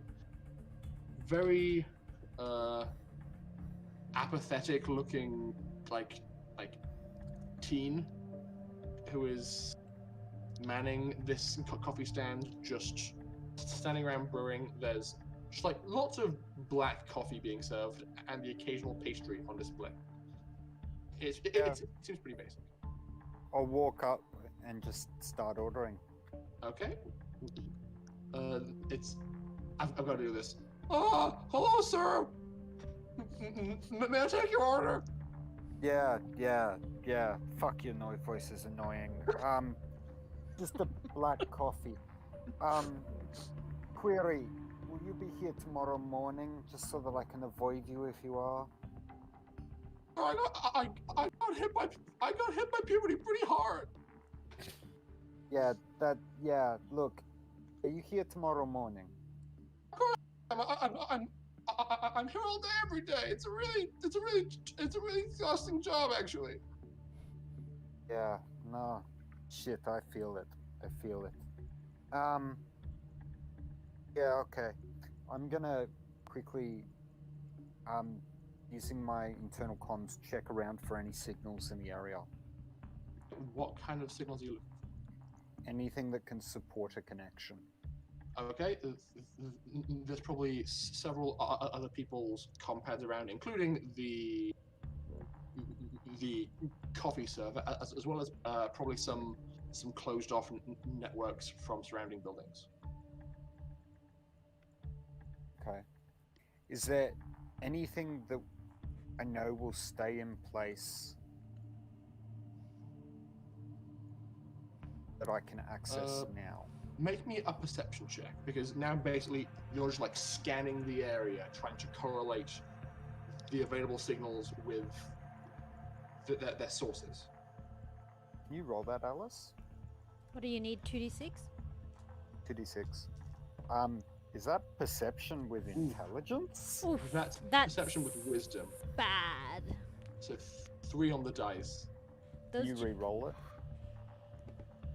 very apathetic-looking like teen who is manning this coffee stand, just standing around brewing. There's just like lots of black coffee being served and the occasional pastry on display. It seems pretty basic. I'll walk up and just start ordering. Okay. I've got to do this. Oh, hello, sir. May I take your order? Yeah. Fuck your noise voice is annoying. Just a black coffee. Query. Will you be here tomorrow morning, just so that I can avoid you if you are? I got hit by puberty pretty hard. Yeah. Look, are you here tomorrow morning? I'm here all day, every day. It's a really exhausting job, actually. Yeah. No. Shit. I feel it. Yeah, okay. I'm gonna quickly, using my internal comms, check around for any signals in the area. What kind of signals are you looking for? Anything that can support a connection. Okay, there's probably several other people's compads around, including the coffee server, as well as probably some closed off networks from surrounding buildings. Okay. Is there anything that I know will stay in place that I can access now? Make me a perception check, because now basically you're just like scanning the area, trying to correlate the available signals with their sources. Can you roll that, Alice? What do you need? 2d6? 2d6. Is that perception with intelligence? Oof, that's perception with wisdom. Bad. So 3 on the dice. Can you re-roll it?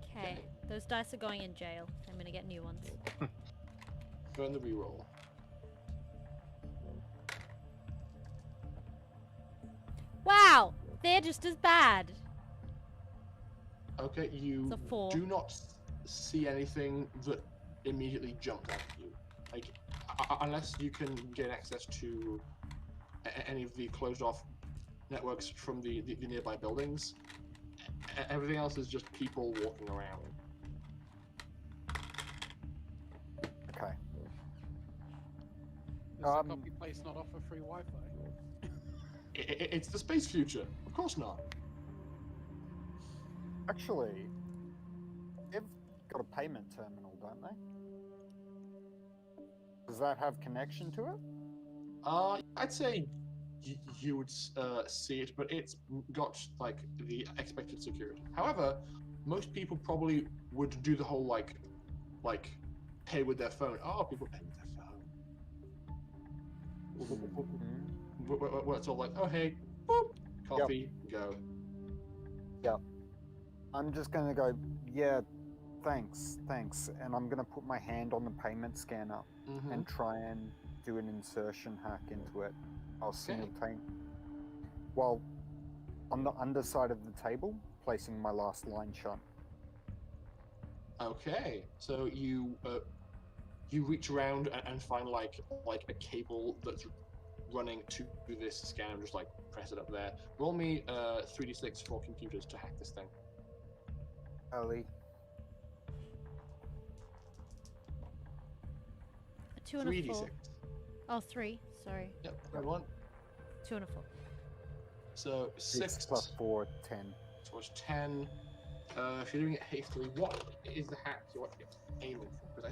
Okay, those dice are going in jail. I'm gonna get new ones. Go on the re-roll. Wow, they're just as bad. Okay, you It's a 4. do not see anything that immediately jumps out at you. Like, unless you can gain access to any of the closed-off networks from the nearby buildings, Everything else is just people walking around. Okay. Does the copy place not offer free Wi-Fi? It's the space future. Of course not. Actually, they've got a payment terminal, don't they? Does that have connection to it? I'd say you would see it, but it's got like the expected security. However, most people probably would do the whole like pay with their phone. Oh, people pay with their phone. Where it's all like, oh hey, boop, coffee, go. Yep. I'm just gonna go, yeah, thanks, and I'm gonna put my hand on the payment scanner and try and do an insertion hack into it. I'll simultaneously, while on the underside of the table, placing my last line shot. Okay, so you reach around and find like a cable that's running to this scanner, and just like press it up there. Roll me 3d6 for computers to hack this thing. Ellie. A 2 and a 4. 3d6. Oh, 3. Sorry. Yep, good one. 2 and a 4.6 So 6 plus 4, 10. So it's 10. If you're doing it hastily, what is the hack you're aiming for? Because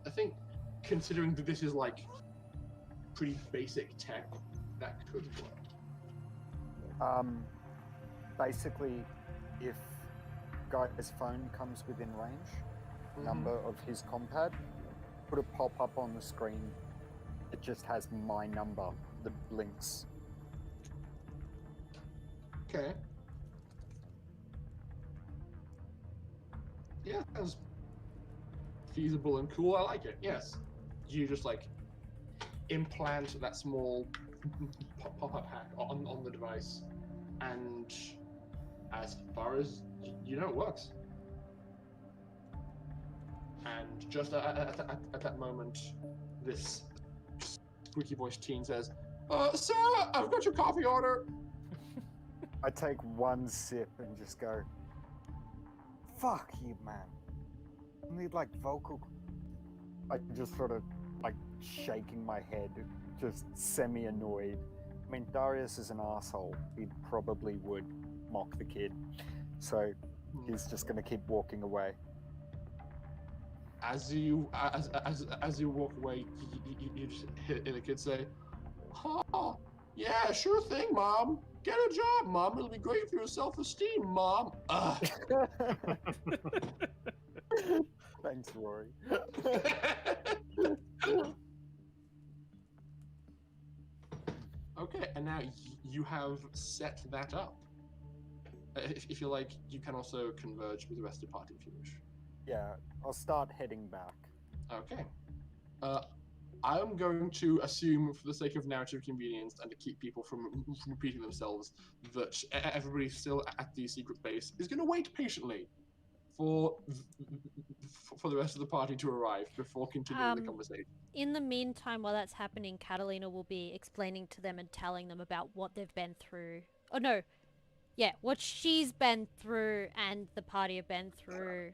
I think, considering that this is like pretty basic tech, that could work. Basically, if guy's phone comes within range, number of his compad, put a pop-up on the screen. It just has my number that blinks. Okay. Yeah, that's feasible and cool. I like it. Yes. You just like implant that small pop-up hack on the device, and as far as you know, it works. And just at that moment, this squeaky voiced teen says, "Sir, I've got your coffee order." I take one sip and just go, "Fuck you, man. I need like vocal." I just sort of like shaking my head, just semi-annoyed. I mean, Darius is an asshole. He probably would mock the kid, so he's just gonna keep walking away. As you walk away, you just hear the kid say, "Oh, yeah, sure thing, Mom. Get a job, Mom. It'll be great for your self-esteem, Mom." Thanks, Rory. Okay, and now you have set that up. If you like, you can also converge with the rest of the party if you wish. Yeah, I'll start heading back. Okay. I'm going to assume, for the sake of narrative convenience and to keep people from repeating themselves, that everybody still at the secret base is going to wait patiently for the rest of the party to arrive before continuing the conversation. In the meantime, while that's happening, Katalina will be explaining to them and telling them about what they've been through. Oh no, yeah, what she's been through and the party have been through,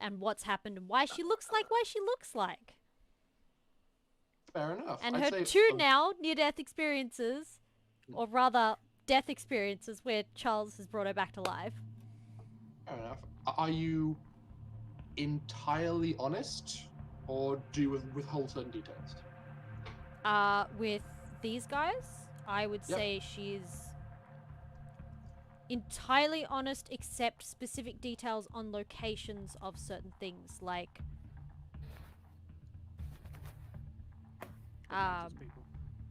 and what's happened and why she looks like she looks like. Fair enough. And I'd her say, two now near-death experiences, or rather, death experiences where Charles has brought her back to life. Fair enough. Are you entirely honest, or do you withhold certain details? With these guys, I would say she's entirely honest, except specific details on locations of certain things, like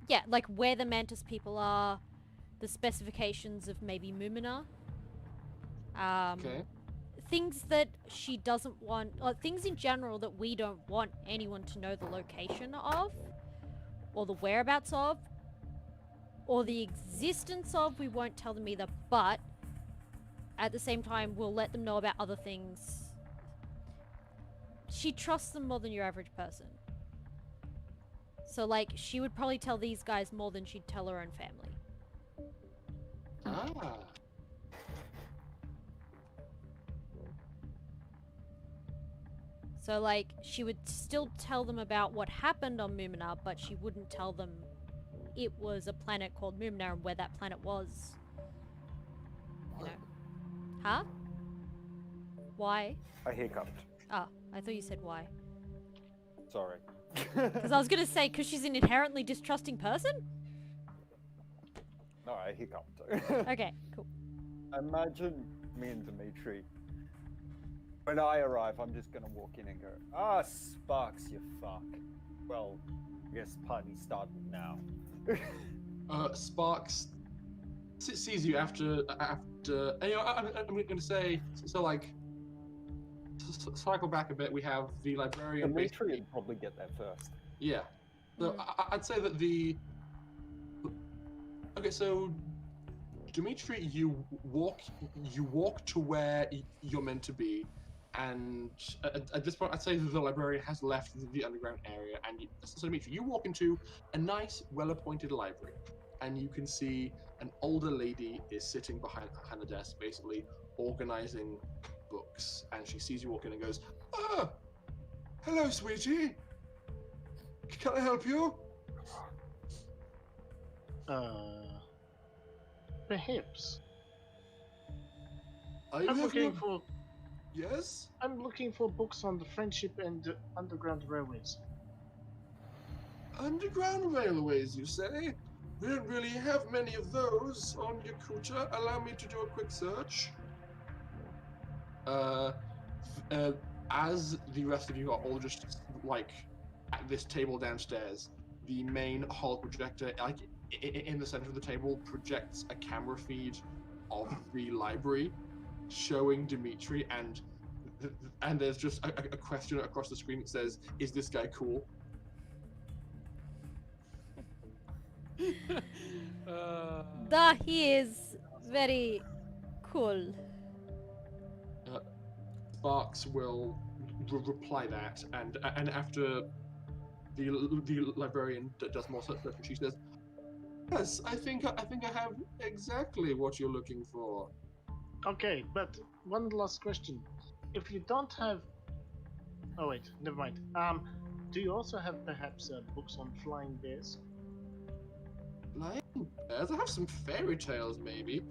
yeah, like where the Mantis people are, the specifications of maybe Mumina, things that she doesn't want, or things in general that we don't want anyone to know the location of, or the whereabouts of, or the existence of. We won't tell them either, but at the same time, we'll let them know about other things. She trusts them more than your average person. So, like, she would probably tell these guys more than she'd tell her own family. So, like, she would still tell them about what happened on Mumina, but she wouldn't tell them it was a planet called Mumina and where that planet was. You know. Huh? Why? I hiccuped. Oh, I thought you said why. Sorry. Because I was gonna say, because she's an inherently distrusting person? No, I hiccuped. Okay, cool. Imagine me and Dimitri. When I arrive, I'm just gonna walk in and go, "Ah, Sparks, you fuck." Well, I guess party's started now. Sparks sees you after. And, you know, I'm gonna say so. Like, cycle back a bit. We have the librarian. Dimitri would probably get there first. Yeah. So I'd say that the. Okay, so Dimitri, you walk to where you're meant to be, and at this point, I'd say the librarian has left the underground area. And so Dimitri, you walk into a nice, well-appointed library, and you can see an older lady is sitting behind the desk, basically organizing books. And she sees you walk in and goes, "Ah, hello, sweetie. Can I help you?" Perhaps. I'm looking for. Yes? I'm looking for books on the friendship and underground railways. Underground railways, you say? We don't really have many of those on Yakootah. Allow me to do a quick search. As the rest of you are all just, like, at this table downstairs, the main hall projector, like, in the center of the table, projects a camera feed of the library showing Dimitri, and there's just a question across the screen that says, "Is this guy cool?" He is very cool. Sparks will reply that, and after the librarian does more search, she says, "Yes, I think I have exactly what you're looking for." Okay, but one last question. If you don't have... Oh wait, never mind. Do you also have perhaps books on flying bears? Flying bears? I have some fairy tales, maybe.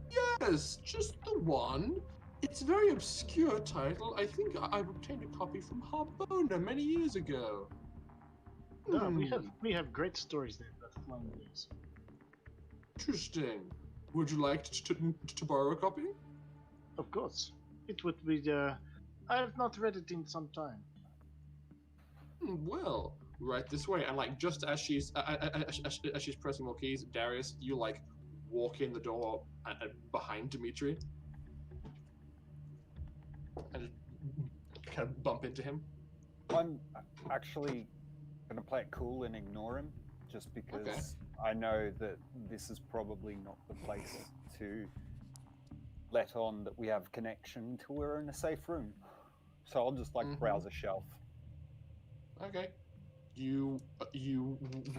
Yes, just the one. It's a very obscure title. I think I've obtained a copy from Harbona many years ago. No, we have great stories there about flying bears. Interesting. Would you like to borrow a copy? Of course. It would be I have not read it in some time. Well, right this way. And like just as she's pressing more keys, Darius, you like walk in the door behind Dimitri and just kind of bump into him. I'm actually gonna play it cool and ignore him, just because I know that this is probably not the place to let on that we have connection until we're in a safe room. So I'll just like browse a shelf. Okay. You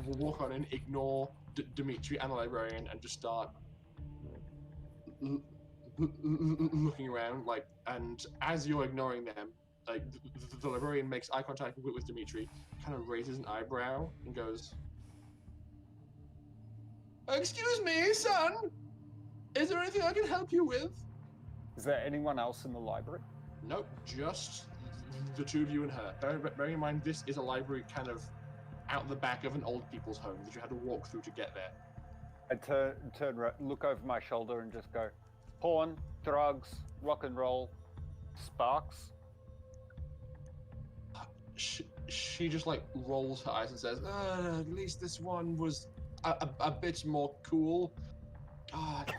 walk on and ignore Dimitri and the librarian and just start looking around, like, and as you're ignoring them, like the librarian makes eye contact with Dimitri, kind of raises an eyebrow and goes, "Excuse me, son. Is there anything I can help you with?" Is there anyone else in the library? Nope, just the two of you and her. Bearing in mind, this is a library kind of out the back of an old people's home that you had to walk through to get there. I turn, look over my shoulder and just go, porn, drugs, rock and roll, Sparks. She just like rolls her eyes and says, "At least this one was a bit more cool." God.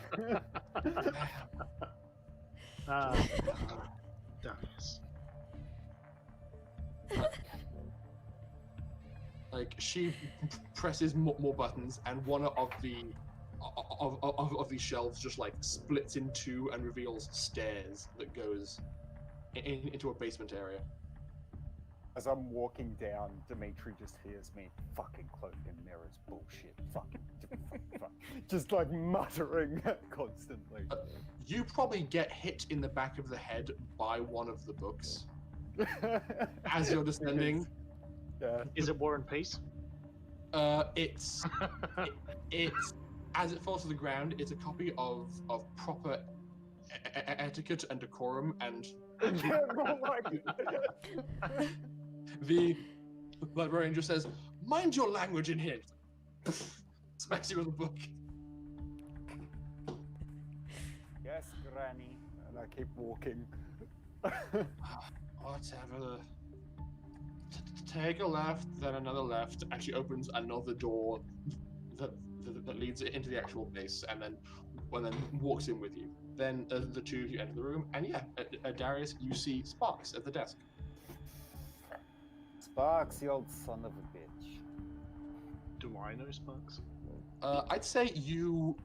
Darius. Like she presses more buttons, and one of the shelves just like splits in two and reveals stairs that goes into a basement area. As I'm walking down, Dimitri just hears me, "Fucking cloak and mirrors bullshit. Fucking Just like muttering constantly. You probably get hit in the back of the head by one of the books as you're descending. Yeah. Is it War and Peace? It's as it falls to the ground. It's a copy of proper etiquette and decorum, and the librarian just says, "Mind your language in here." Smacks you with a book. Yes, Granny. And I keep walking. Whatever. Take a left, then another left, and she opens another door that leads it into the actual base, and then walks in with you. Then the two of you enter the room, and yeah, Darius, you see Sparks at the desk. Sparks, you old son of a bitch. Do I know Sparks? I'd say you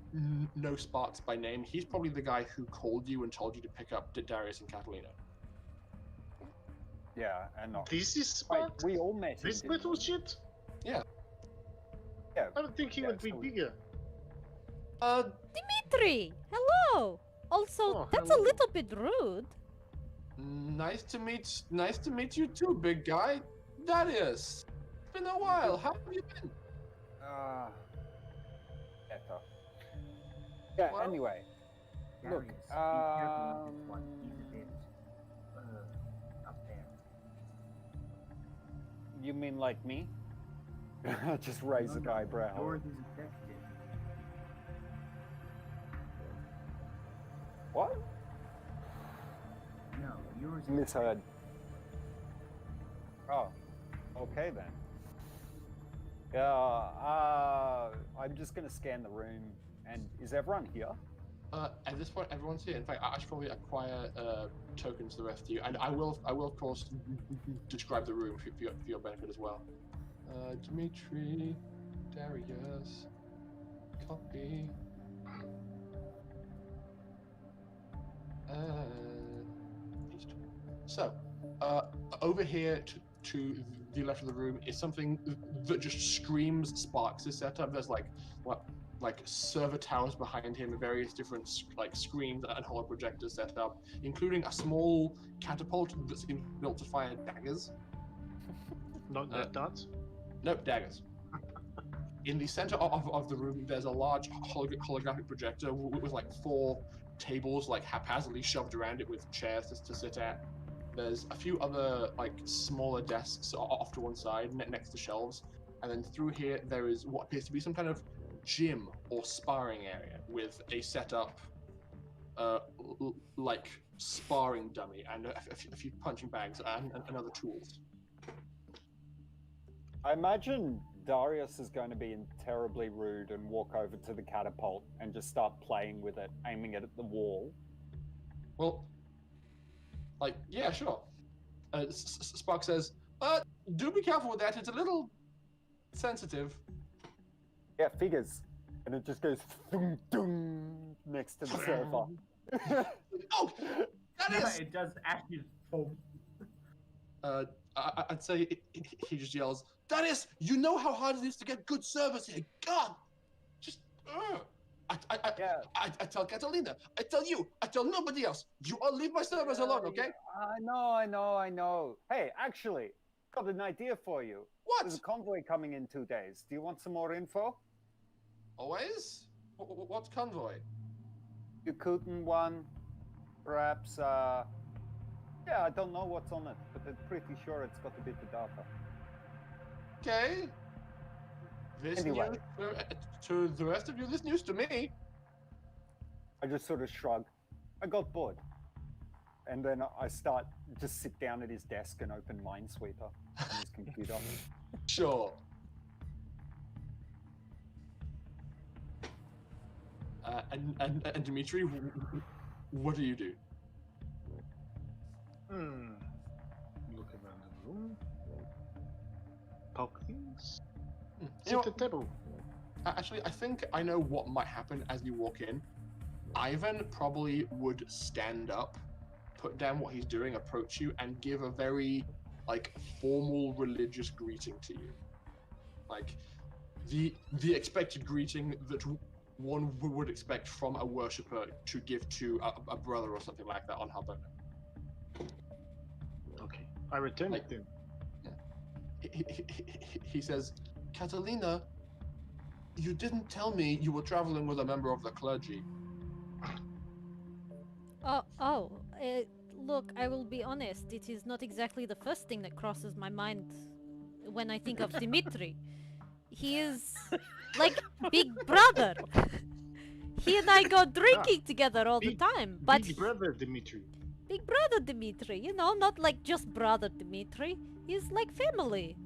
know Sparks by name. He's probably the guy who called you and told you to pick up Darius and Katalina. Yeah, and not. This is Sparks? Wait, we all met him. This little shit? Yeah. Yeah. I don't think he would be bigger. Dimitri! Hello! Also, that's hello. a little bit rude. Nice to meet you too, big guy. Darius! It's been a while. How have you been? Better. Yeah, Well, anyway. Look, Darius, be careful with this one. He's a bit up there. You mean like me? Just raise an eyebrow. Yours is infected. What? No, yours is Misheard. Oh, okay then. Yeah, I'm just gonna scan the room. And is everyone here? At this point, everyone's here. In fact, I should probably acquire tokens for the rest of you, and I will of course describe the room for your benefit as well. Dimitri, Darius, copy. These two. So, over here to the left of the room is something that just screams Sparks is set up. There's like server towers behind him, various different screens and holo projectors set up, including a small catapult that seems built to fire daggers. Not darts? Nope, daggers. In the center of the room, there's a large holographic projector with like 4 tables haphazardly shoved around it with chairs to sit at. There's a few other smaller desks off to one side next to shelves, and then through here there is what appears to be some kind of gym or sparring area with a setup sparring dummy and a few punching bags and other tools. I imagine Darius is going to be terribly rude and walk over to the catapult and just start playing with it, aiming it at the wall. Well, yeah, sure. Spark says, do be careful with that. It's a little sensitive. Yeah, figures. And it just goes thum, thum, next to the server. Oh, that is... It does active form. I'd say he just yells, Darius, you know how hard it is to get good service here. God, just... I tell Katalina, I tell you, I tell nobody else. You all leave my servers alone, okay? I know. Hey, actually, got an idea for you. What? There's a convoy coming in 2 days. Do you want some more info? Always? What convoy? Yakootah one, perhaps, yeah, I don't know what's on it, but I'm pretty sure it's got a bit of data. Okay. This Anyway. news to the rest of you, this news to me. I just sort of shrug. I got bored. And then I just sit down at his desk and open Minesweeper on his computer. Sure. And Dimitri, what do you do? Look around the room. Poke things. You know Sit at the table. Actually, I think I know what might happen as you walk in. Ivan probably would stand up, put down what he's doing, approach you, and give a very, formal religious greeting to you. the expected greeting that one would expect from a worshipper to give to a brother or something like that on Harbona. Okay, I return it then. He says, Katalina, you didn't tell me you were traveling with a member of the clergy. Look, I will be honest. It is not exactly the first thing that crosses my mind when I think of Dimitri. He is like big brother. He and I go drinking together all the time. But Big brother Dimitri. Big brother Dimitri, you know, not like just brother Dimitri. He's like family.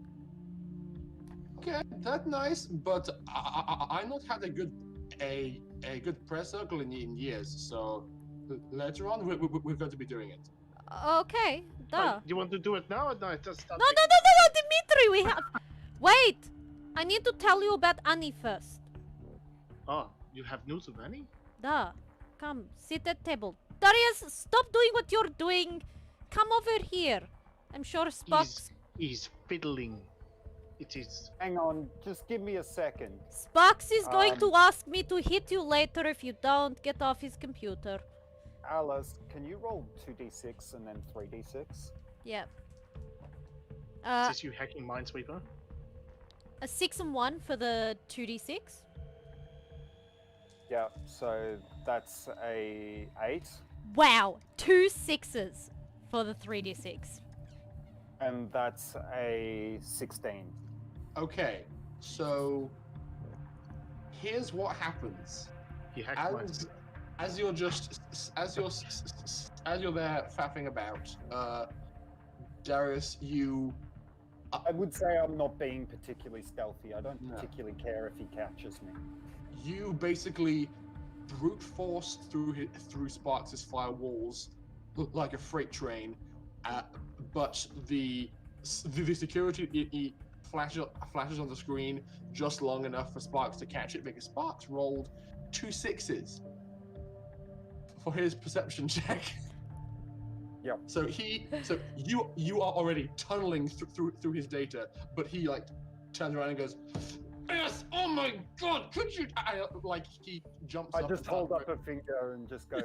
Okay, that's nice, but I not had a good press circle in years, so later on we're going to be doing it. Okay, duh. You want to do it now or no? Just start No, Dimitri, we have... Wait! I need to tell you about Annie first. Oh, you have news of Annie? Duh. Come, sit at table. Darius, stop doing what you're doing. Come over here. I'm sure Spock's... He's fiddling. It is... Hang on, just give me a second. Spox is going to ask me to hit you later if you don't get off his computer. Alice, can you roll 2d6 and then 3d6? Yeah. Is this you hacking Minesweeper? A 6 and 1 for the 2d6. Yeah, so that's a 8. Wow, 2 6s for the 3d6. And that's a 16. Okay, so here's what happens. He hacked as you're there faffing about, Darius, you. I would say I'm not being particularly stealthy. I don't particularly care if he catches me. You basically brute force through Sparks' firewalls like a freight train, but the security flashes on the screen just long enough for Sparks to catch it because Sparks rolled 2 6s for his perception check. Yep. So you are already tunneling through his data, but he like turns around and goes, "Yes! Oh my God! Could you?" He jumps. I up just and hold up a finger and just go,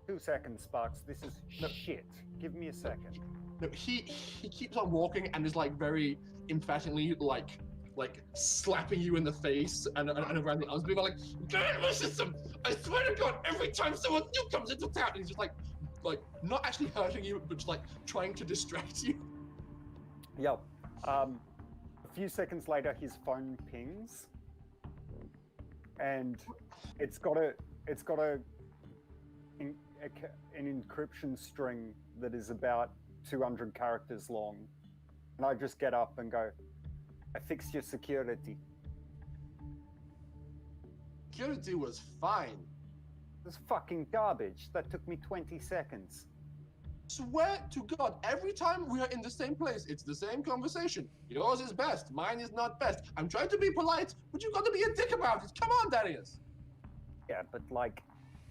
2 seconds, Sparks. This is shit. Give me a second. No, he keeps on walking and is like very emphatically like slapping you in the face and around the arms, being like, "This is some. I swear to God, every time someone new comes into town," and he's just like not actually hurting you, but just like trying to distract you. Yep. A few seconds later, his phone pings, and it's got an encryption string that is about 200 characters long, and I just get up and go, "I fixed your security." Security was fine. It's fucking garbage. That took me 20 seconds. Swear to God, every time we are in the same place, it's the same conversation. Yours is best, mine is not best. I'm trying to be polite, but you gotta be a dick about it. Come on, Darius. Yeah, but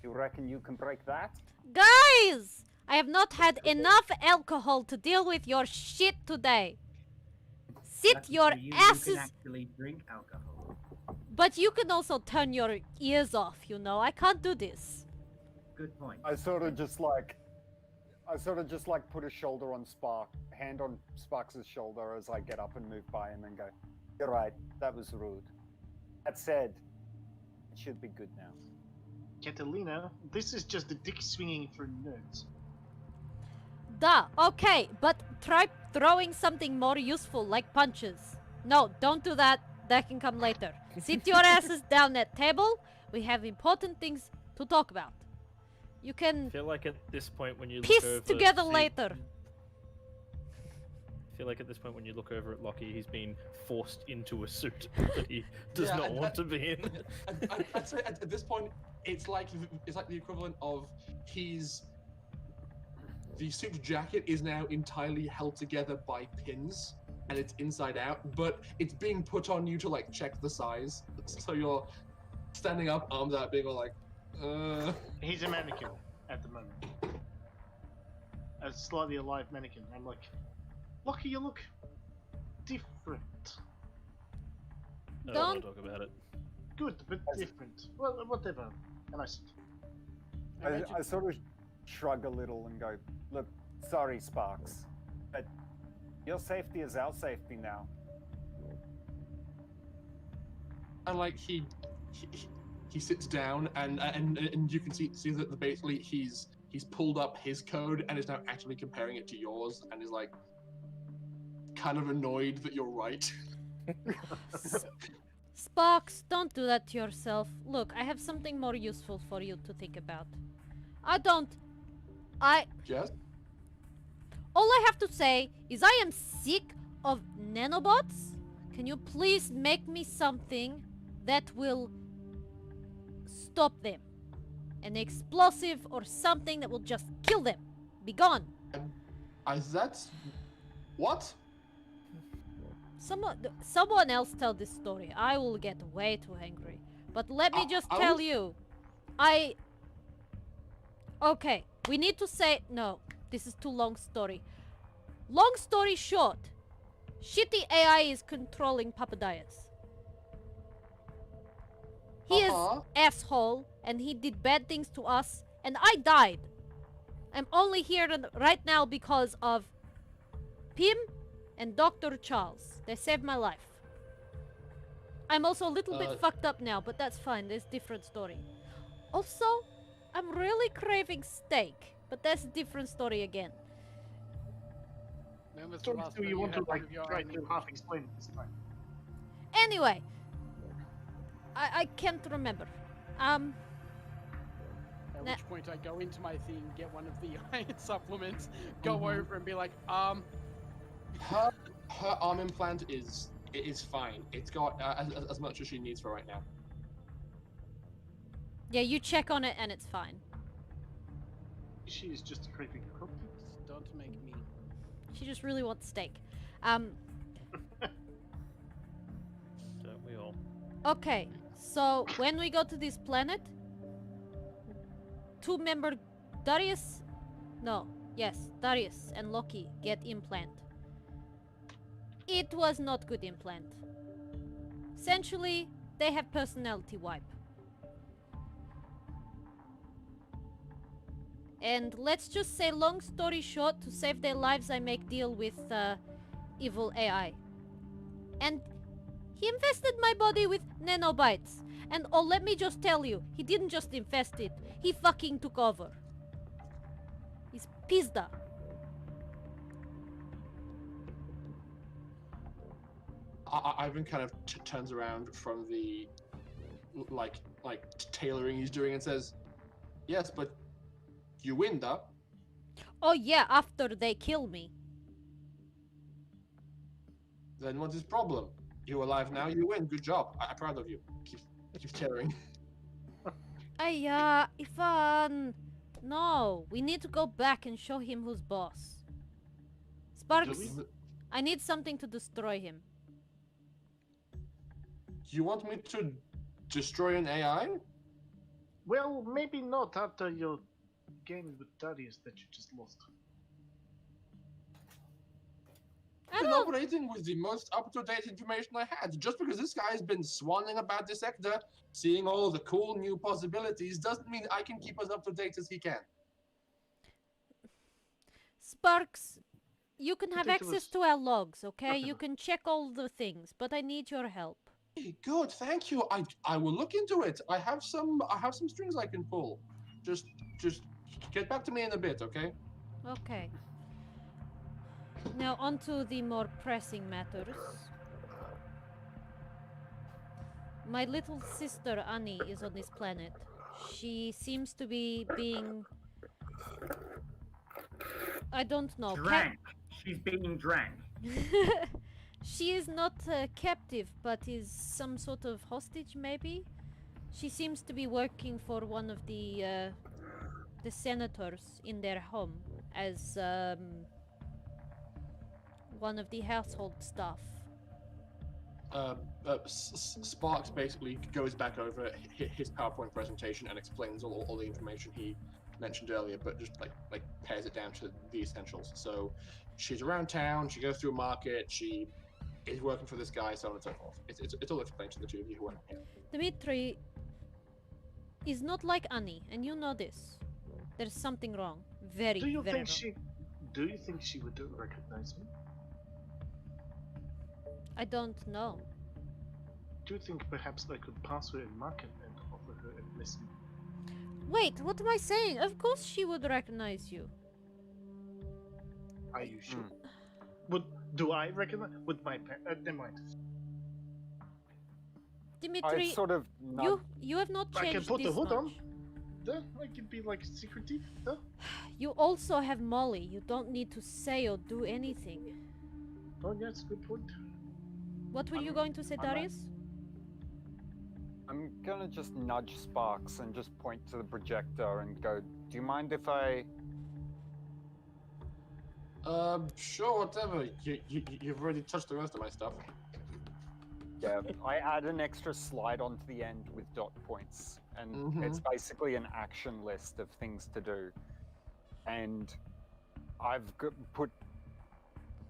you reckon you can break that? Guys! I have not had enough alcohol to deal with your shit today. Sit your asses... You can actually drink alcohol. But you can also turn your ears off, you know? I can't do this. Good point. I sort of just put a shoulder on hand on Sparks' shoulder as I get up and move by him and go, "You're right, that was rude. That said, it should be good now." Katalina, this is just the dick swinging for nerds. Duh, okay, but try throwing something more useful like punches. No, don't do that. That can come later. Sit your asses down at table. We have important things to talk about. You can I feel like at this point when you piss look over together later. I feel like at this point when you look over at Lockie, he's been forced into a suit that he does not want to be in. I'd say at this point, it's like the equivalent of the suit jacket is now entirely held together by pins, and it's inside out, but it's being put on you to like check the size. So you're standing up, arms out, being all like, He's a mannequin at the moment. A slightly alive mannequin. I'm like, Lockie, you look different. I don't want Don't. to talk about it. Good, but different. Well, whatever. And I said, I sort of shrug a little and go, look, sorry, Sparks, but your safety is our safety now. And like he sits down and you can see that basically he's pulled up his code and is now actually comparing it to yours and is like kind of annoyed that you're right. Sparks, don't do that to yourself. Look, I have something more useful for you to think about. Yes? All I have to say is I am sick of nanobots. Can you please make me something that will stop them? An explosive or something that will just kill them. Be gone. That's... What? Someone else tell this story. I will get way too angry. But let me just tell you. Okay, we need to say... No, this is too long story. Long story short, shitty AI is controlling Papa Darius. He is asshole, and he did bad things to us, and I died. I'm only here right now because of Pim and Dr. Charles. They saved my life. I'm also a little bit fucked up now, but that's fine. There's a different story. Also, I'm really craving steak, but that's a different story again. When was the don't last do time you want to had one like of your try own to English? half explain it this time? Anyway, I can't remember. At which point I go into my thing, get one of the iron supplements, go over and be like, Her arm implant is fine. It's got as much as she needs for right now. Yeah, you check on it and it's fine. She is just a craving cook. don't make me. She just really wants steak. Don't we all? Okay, so when we go to this planet, two-member Darius and Loki get implant. It was not good implant. Essentially, they have personality wipe. And let's just say, long story short, to save their lives, I make deal with evil AI. And he infested my body with nanobites. And oh, let me just tell you, he didn't just infest it, he fucking took over. He's pizda. Ivan kind of turns around from the like tailoring he's doing and says, "Yes, but you win, though." Oh yeah, after they kill me. Then what is the problem? You're alive now. You win. Good job. I'm proud of you. Keep tailoring. Ivan. No, we need to go back and show him who's boss. Sparks, I need something to destroy him. You want me to destroy an AI? Well, maybe not after your game with Darius that you just lost. I I've been don't. operating with the most up-to-date information I had. Just because this guy has been swanning about the sector, seeing all the cool new possibilities, doesn't mean I can keep as up-to-date as he can. Sparks, you can have think it access was- to our logs, okay? You Whatever. can check all the things, but I need your help. Hey, good, thank you. I will look into it. I have some strings I can pull. Just get back to me in a bit, okay? Okay. Now on to the more pressing matters. My little sister Annie is on this planet. She seems to be being... I don't know. Drank. She's being drank. She is not captive, but is some sort of hostage, maybe? She seems to be working for one of the senators in their home as one of the household staff. Sparks basically goes back over his PowerPoint presentation and explains all the information he mentioned earlier, but just like pares it down to the essentials. So she's around town, she goes through a market, she is working for this guy, so on and so forth. It's all explained to the two of you who are here. Dmitri is not like Annie, and you know this. There's something wrong. Very, Do you very think wrong. Do you think she would recognize me? I don't know. Do you think perhaps I could pass her a market and offer her a blessing? Wait, what am I saying? Of course she would recognize you. Are you sure? Do I recognize? Would my never mind. Dimitri, I sort of you have not changed I can put the this hood much. on. Duh, I can be like secretive. Duh. You also have Molly. You don't need to say or do anything. Oh, yes, good point. What were you going to say, Darius? I'm gonna just nudge Sparks and just point to the projector and go, do you mind if I... Sure, whatever. You've already touched the rest of my stuff. Yeah, I add an extra slide onto the end with dot points, and it's basically an action list of things to do. And I've put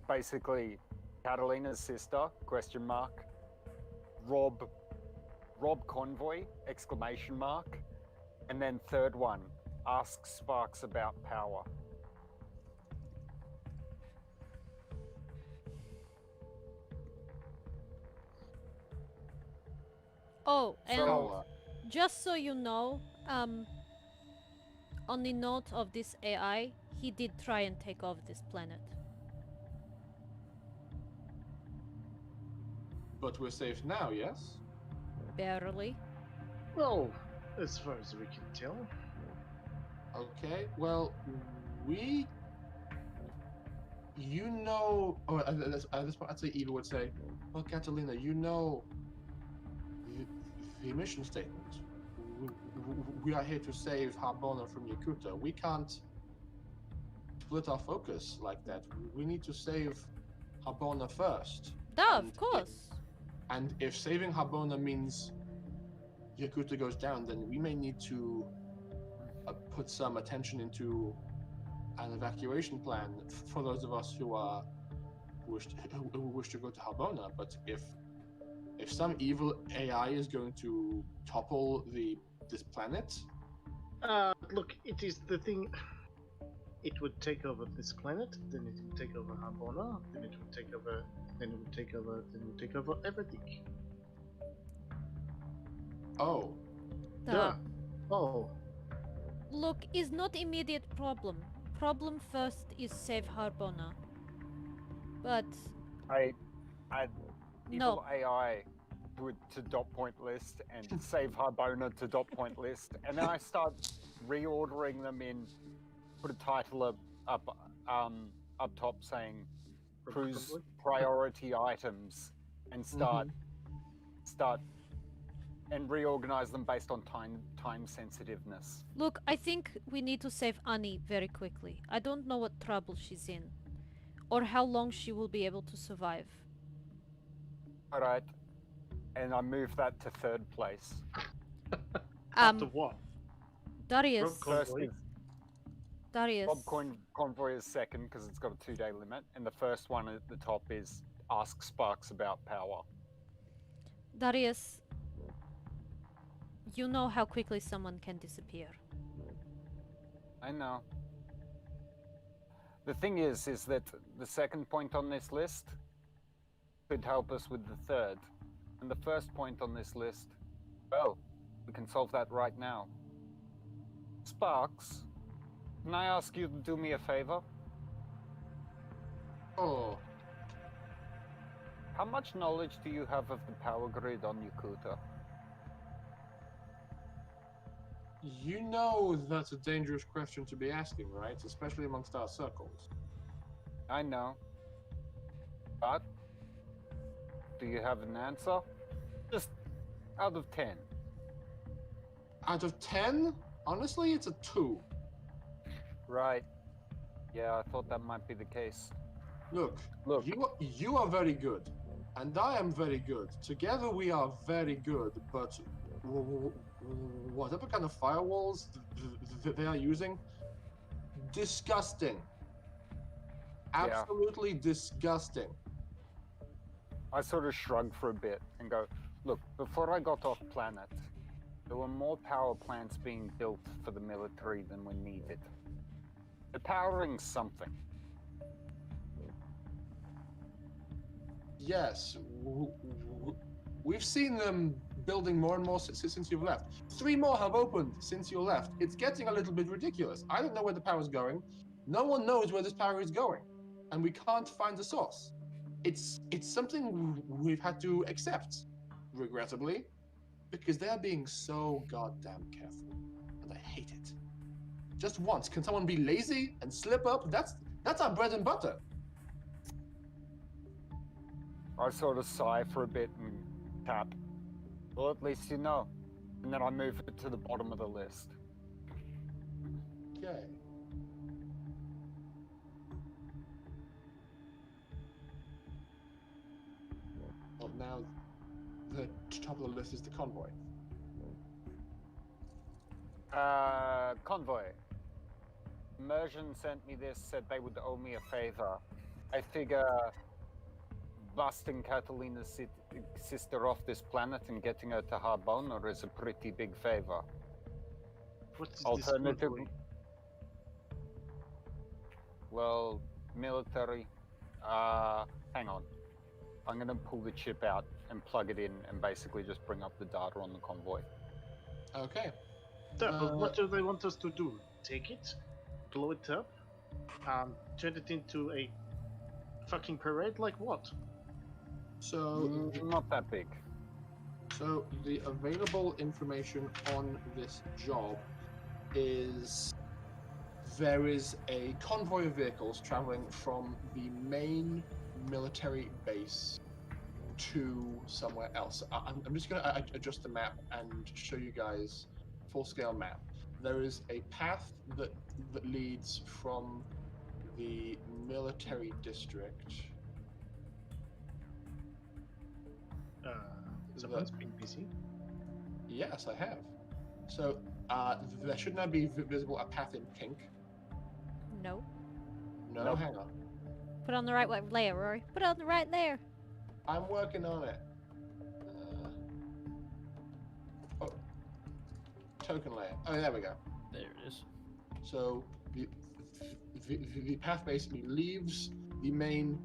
basically Catalina's sister, question mark, Rob Convoy, exclamation mark, and then third one, ask Sparks about power. Oh, and So, just so you know, on the note of this AI, he did try and take over this planet. But we're safe now, yes? Barely. Well, as far as we can tell. Okay, well, you know, at this point, I'd say Eva would say, well, Katalina, you know the mission statement. We are here to save Harbona from Yakootah. We can't split our focus like that. We need to save Harbona first. Duh, of course. And if saving Harbona means Yakootah goes down, then we may need to put some attention into an evacuation plan for those of us who wish to go to Harbona. But if some evil AI is going to topple this planet, Look, it is the thing. It would take over this planet, then it would take over Harbona, then it would take over, then it would take over, then it would take over everything. oh, Duh. Oh, Look, is not immediate problem. Problem first is save Harbona. But evil AI would to dot point list and save Harbona to dot point list, and then I start reordering them in, put a title up top saying cruise priority items, and start and reorganize them based on time sensitiveness. look, I think we need to save Annie very quickly. I don't know what trouble she's in, or how long she will be able to survive. All right, and I move that to third place. after what? Darius, First is Darius, Rob Convoy is second because it's got a 2-day limit, and the first one at the top is ask Sparks about power. Darius, you know how quickly someone can disappear. I know. The thing is that the second point on this list could help us with the third. And the first point on this list, well, we can solve that right now. Sparks, can I ask you to do me a favor? oh, How much knowledge do you have of the power grid on Yakootah? you know that's a dangerous question to be asking, right? Especially amongst our circles. I know. But, do you have an answer? Just out of 10. Out of 10, honestly, it's a 2. Right. Yeah, I thought that might be the case. Look, Look. you are very good, and I am very good. Together we are very good, but whatever kind of firewalls they are using, disgusting. Absolutely disgusting. I sort of shrug for a bit and go, look, before I got off planet, there were more power plants being built for the military than were needed. They're powering something. Yes, we've seen them building more and more since you've left. 3 more have opened since you left. It's getting a little bit ridiculous. I don't know where the power's going. No one knows where this power is going, and we can't find the source. It's something we've had to accept, regrettably, because they're being so goddamn careful, and I hate it. Just once, can someone be lazy and slip up? That's our bread and butter. I sort of sigh for a bit and tap. Well, at least you know. And then I move it to the bottom of the list. Okay. Well, now the top of the list is the convoy. Convoy. Emmersion sent me this, said they would owe me a favor. I figure busting Catalina's sister off this planet and getting her to Harbona is a pretty big favor. What is Alternative. this? Well, military. Hang on. I'm gonna pull the chip out and plug it in and basically just bring up the data on the convoy. Okay. But what do they want us to do? Take it? Blow it up? Turn it into a fucking parade? Like what? So Not that big. So the available information on this job is there is a convoy of vehicles traveling from the main military base to somewhere else. I'm just going to adjust the map and show you guys full-scale map. There is a path that leads from the military district. Someone's been busy. Yes, I have. So there should now be visible a path in pink. No. No, Nope. hang on. Put on the right layer, Rory. Put on the right layer. I'm working on it. Oh, token layer. Oh, there we go. There it is. So the path basically leaves the main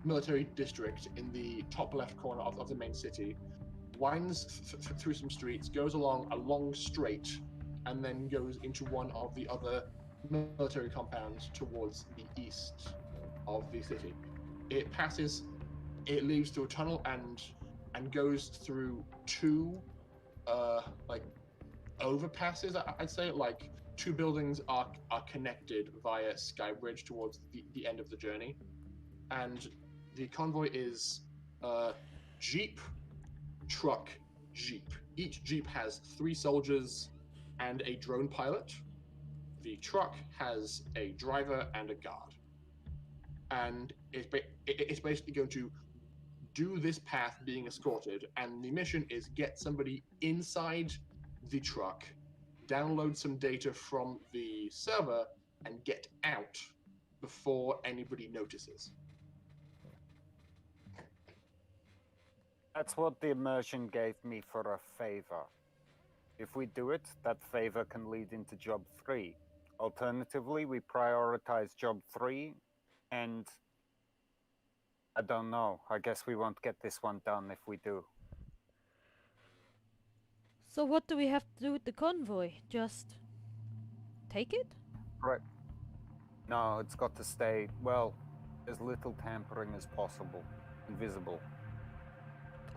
military district in the top left corner of the main city, winds through some streets, goes along a long straight, and then goes into one of the other military compounds towards the east of the city. It leads through a tunnel and goes through 2 like overpasses, I'd say. Like 2 buildings are connected via sky bridge towards the end of the journey. And the convoy is jeep, truck, jeep. Each jeep has 3 soldiers and a drone pilot. The truck has a driver and a guard. And it's basically going to do this path being escorted, and the mission is get somebody inside the truck, download some data from the server, and get out before anybody notices. That's what the immersion gave me for a favor. If we do it, that favor can lead into job 3. Alternatively, we prioritize job 3, and I don't know. I guess we won't get this one done if we do. So what do we have to do with the convoy? Just take it? Right. No, it's got to stay, well, as little tampering as possible. Invisible.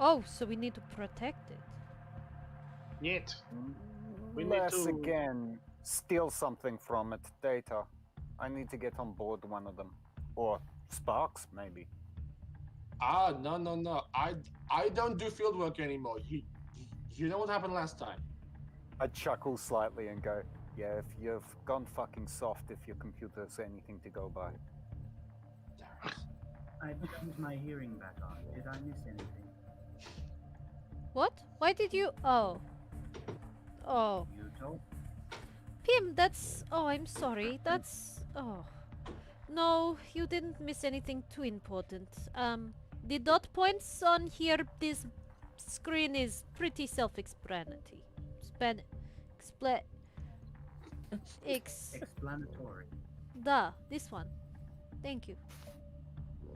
Oh, so we need to protect it. Yet. We need Less to- again, steal something from it. Data. I need to get on board one of them. Or Sparks, maybe. No. I don't do field work anymore. You know what happened last time. I chuckle slightly and go, yeah, if you've gone fucking soft if your computer's anything to go by. Darius. I turned my hearing back on. Did I miss anything? What? Why did you... Oh. Oh. You told? Pim, that's... Oh, I'm sorry. That's... Oh. No, you didn't miss anything too important. The dot points on here, this screen is pretty self-explanatory. Explanatory. This one. Thank you.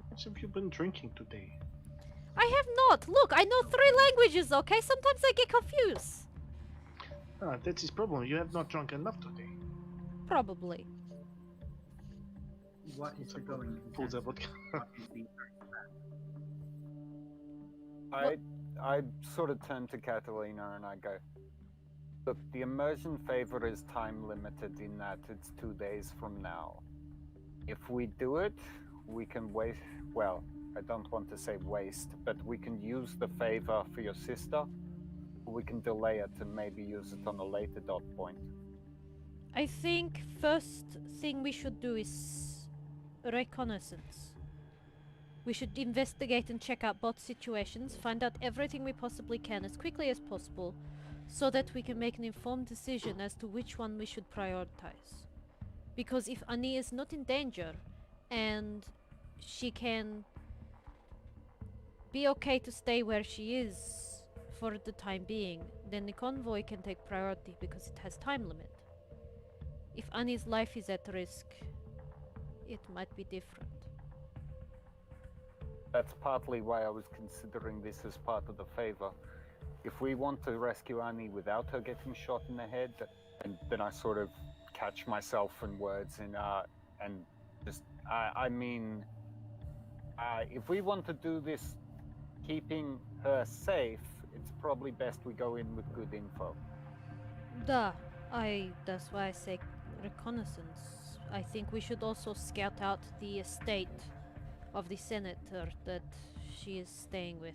What have you been drinking today? I have not. Look, I know 3 languages, okay? Sometimes I get confused. Ah, that's his problem. You have not drunk enough today. Probably. What is the going Pulls out vodka. What is the I sort of turn to Katalina and I go, look, the immersion favor is time limited in that it's 2 days from now. If we do it, we can waste, well, I don't want to say waste, but we can use the favor for your sister, or we can delay it and maybe use it on a later dot point. I think first thing we should do is reconnaissance. We should investigate and check out both situations, find out everything we possibly can as quickly as possible, so that we can make an informed decision as to which one we should prioritize. Because if Annie is not in danger, and she can be okay to stay where she is for the time being, then the convoy can take priority because it has time limit. If Annie's life is at risk, it might be different. That's partly why I was considering this as part of the favor. If we want to rescue Annie without her getting shot in the head, and then I sort of catch myself in words and just I mean, if we want to do this keeping her safe, it's probably best we go in with good info. That's why I say reconnaissance. I think we should also scout out the estate of the senator that she is staying with.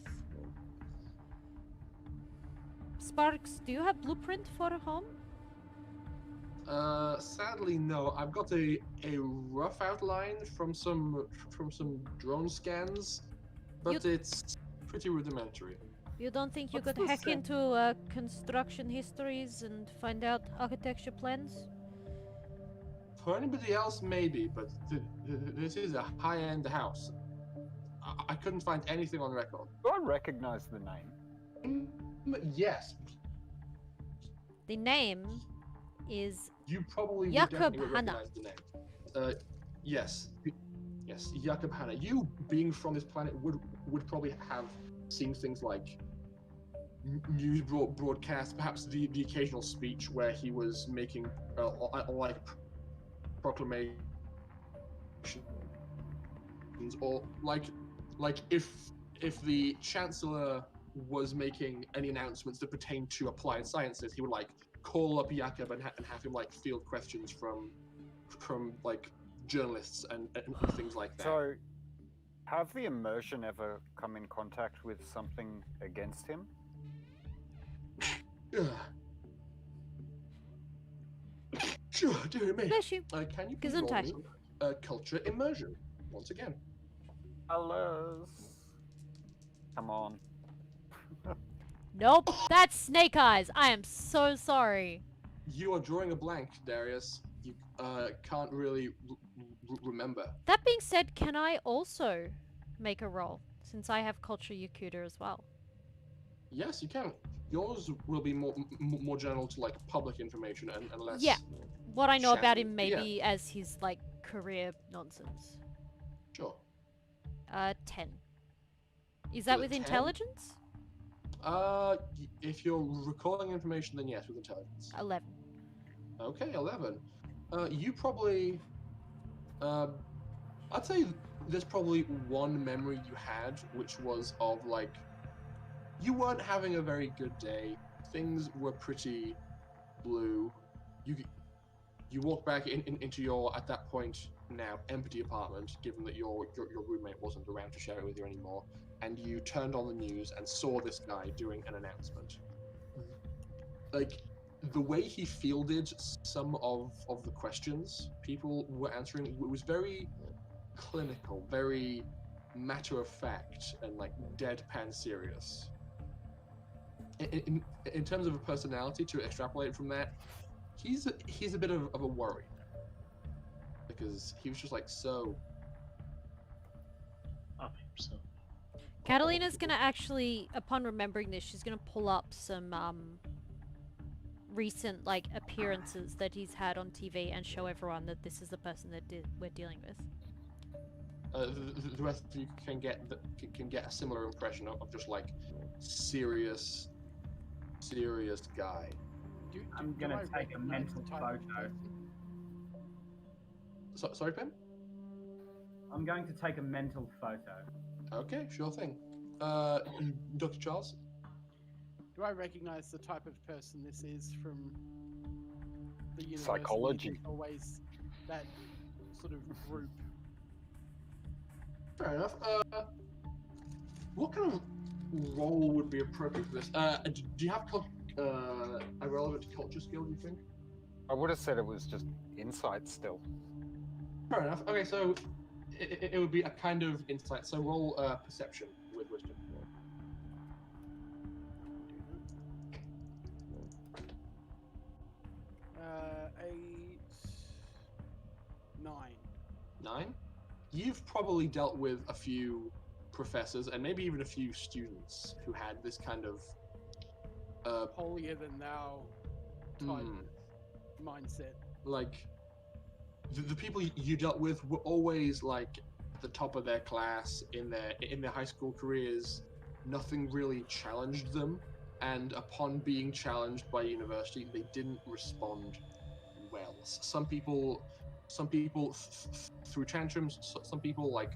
Sparks, do you have blueprint for a home? Sadly, no. I've got a rough outline from some drone scans, but it's pretty rudimentary. You don't think you What's could the hack set? into construction histories and find out architecture plans? For anybody else, maybe, but this is a high-end house. I couldn't find anything on record. Do I recognize the name? Yes, The name is you probably would Yakootah. definitely recognize the name. Yes, Yakootah. You, being from this planet, would probably have seen things like news broadcasts, perhaps the occasional speech where he was making like proclamations, or like if the Chancellor was making any announcements that pertain to applied sciences, he would like call up Jakob and have him like field questions from like journalists and things like that. So, have the Emmersion ever come in contact with something against him? Sure, dear me. Bless you. Can you please roll me culture immersion once again? Alas. Come on. Nope, that's Snake Eyes. I am so sorry. You are drawing a blank, Darius. You can't really remember. That being said, can I also make a roll, since I have culture Yakootah as well? Yes, you can. Yours will be more general to like public information and less. Yeah, what I know about him Yeah. maybe as his like career nonsense. Sure. 10. Is that With with a 10? intelligence? If you're recalling information, then yes, with intelligence. 11. Okay, 11. You probably, I'd say there's probably one memory you had, which was of like, you weren't having a very good day. Things were pretty blue. You walk back into your, at that point now, empty apartment, given that your roommate wasn't around to share it with you anymore, and you turned on the news and saw this guy doing an announcement. Like, the way he fielded some of the questions people were answering was very clinical, very matter-of-fact, and like deadpan serious. In terms of a personality, to extrapolate from that, he's a bit of a worry, because he was just like, so Okay, so Catalina's gonna actually, upon remembering this, she's gonna pull up some recent like appearances that he's had on TV and show everyone that this is the person that we're dealing with. The rest of you can get a similar impression of just like serious guy. I'm gonna take a mental photo. Sorry, Ben? I'm going to take a mental photo. Okay, sure thing. Dr. Charles? Do I recognize the type of person this is from the university? Psychology. There's always that sort of group. Fair enough. What kind of role would be appropriate for this? Do you have a relevant culture skill, do you think? I would have said it was just insight still. Fair enough. Okay, so it would be a kind of insight. So roll perception with wisdom. 8, 9. 9? You've probably dealt with a few professors and maybe even a few students who had this kind of holier than thou type mindset. Like the people you dealt with were always like the top of their class in their high school careers. Nothing really challenged them, and upon being challenged by university, they didn't respond well. Some people threw tantrums. Some people like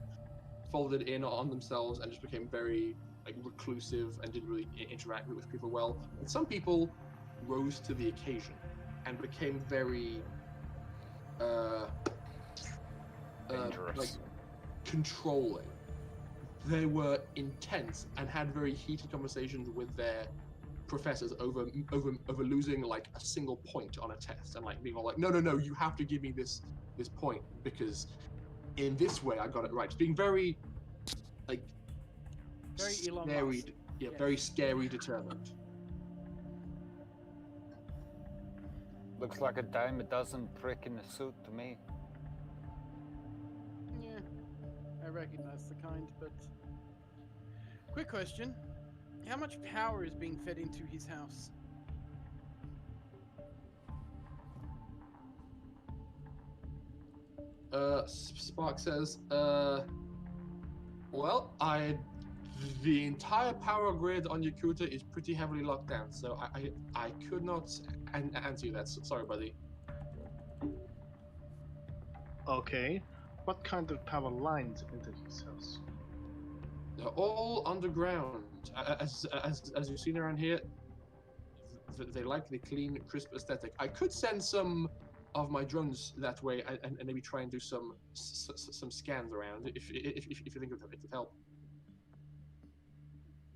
folded in on themselves and just became very like reclusive and didn't really interact with people well. And some people rose to the occasion and became very dangerous, like controlling. They were intense and had very heated conversations with their professors over losing like a single point on a test and like being all like, no, you have to give me this point because in this way I got it right. Just being very like very scary, very scary, determined. Looks like a dime a dozen prick in a suit to me. Yeah, I recognize the kind, but quick question. How much power is being fed into his house? Spark says, well, the entire power grid on Yakootah is pretty heavily locked down, so I could not answer you that. Sorry, buddy. Okay. What kind of power lines into his house? They're all underground. As you've seen around here, they like the clean, crisp aesthetic. I could send some of my drones that way and maybe try and do some scans around if you think it would help.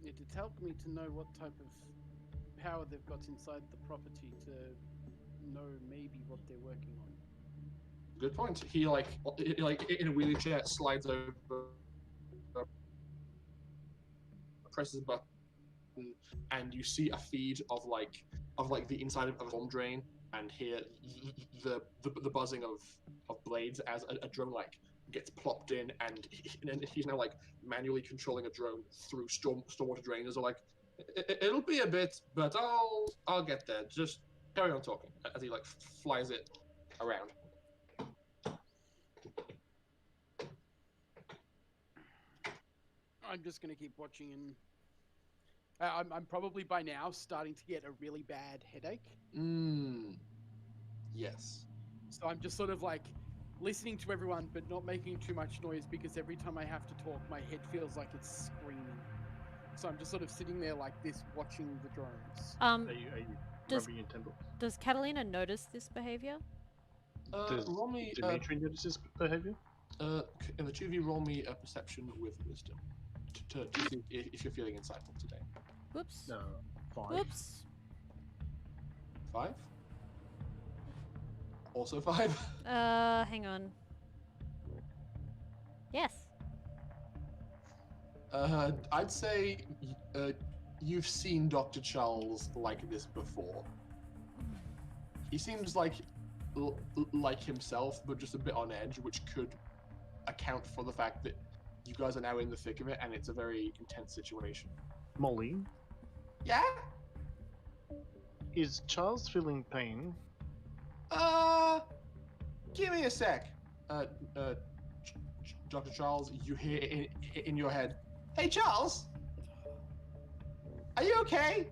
It'd help me to know what type of power they've got inside the property to know maybe what they're working on. Good point. He like in a wheelchair slides over, presses a button, and you see a feed of like the inside of a storm drain, and hear the buzzing of blades as a drone like gets plopped in, and he's now like manually controlling a drone through stormwater drainers. Or like it'll be a bit, but I'll get there. Just carry on talking as he like flies it around. I'm just gonna keep watching, and I'm probably by now starting to get a really bad headache. Yes. So I'm just sort of like listening to everyone, but not making too much noise because every time I have to talk, my head feels like it's screaming. So I'm just sort of sitting there like this, watching the drones. Are you rubbing your temple? Does Katalina notice this behavior? Roll me. Dimitri notices behavior? In the 2v, roll me a perception with wisdom to see if you're feeling insightful today. Whoops. No, 5. Whoops. 5? Also 5? Hang on. Yes. I'd say you've seen Dr. Charles like this before. He seems like himself, but just a bit on edge, which could account for the fact that you guys are now in the thick of it, and it's a very intense situation. Molly, Yeah? is Charles feeling pain? Give me a sec. Dr. Charles, you hear in your head, "Hey, Charles! Are you okay?"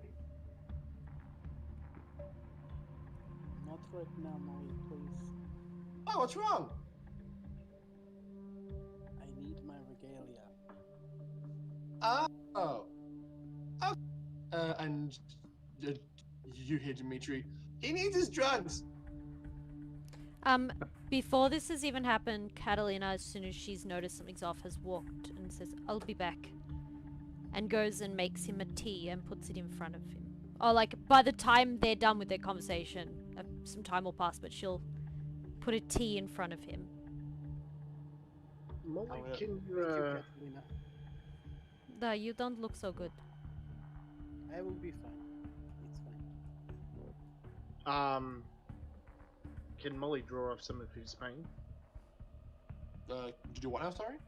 Not right now, Molly, please. Oh, what's wrong? I need my regalia. Oh. And you hear Dimitri, "He needs his drugs." Before this has even happened, Katalina, as soon as she's noticed something's off, has walked and says, "I'll be back." And goes and makes him a tea and puts it in front of him. Or, like, by the time they're done with their conversation, some time will pass, but she'll put a tea in front of him. Molly, can Thank you, you, Katalina. No, you don't look so good. I will be fine. It's fine. can Molly draw off some of his pain? Do what now, sorry?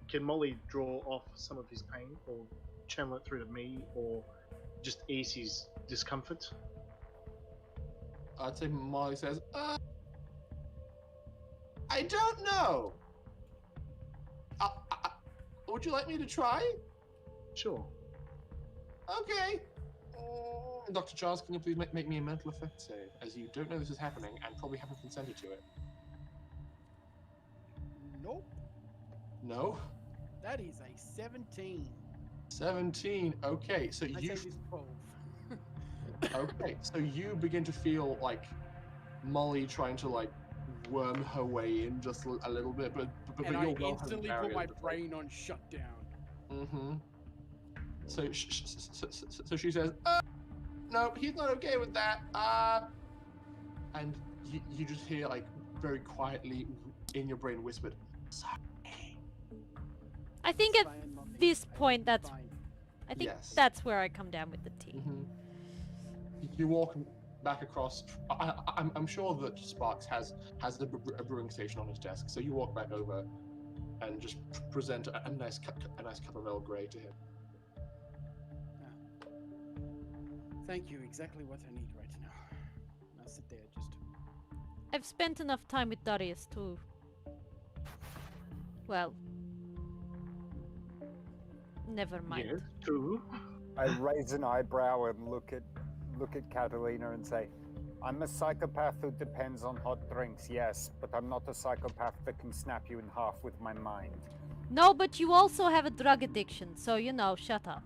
Can Molly draw off some of his pain, or channel it through to me, or just ease his discomfort? I'd say Molly says, I don't know. Would you like me to try? Sure. Okay. Dr. Charles, can you please make me a mental effect save, as you don't know this is happening and probably haven't consented to it? Nope. No? That is a 17. 17. Okay, so I you... say this 12. Okay, so you begin to feel like Molly trying to like worm her way in just a little bit, but And you're I well instantly put my brain on shutdown. Mm-hmm. So she says, no, he's not okay with that. And you just hear like very quietly in your brain whispered, "Sorry." I think It's at fine, Mommy. this point, Fine. I think Yes. that's where I come down with the tea. Mm-hmm. You walk back across. I'm sure that Sparks has a brewing station on his desk, so you walk back over and just present a nice cup of Earl Grey to him. Thank you, exactly what I need right now. I'll sit there just... I've spent enough time with Darius too. Well, never mind. Yes, true. I raise an eyebrow and look at Catalina and say, "I'm a psychopath who depends on hot drinks, yes, but I'm not a psychopath that can snap you in half with my mind." No, but you also have a drug addiction, so you know, shut up.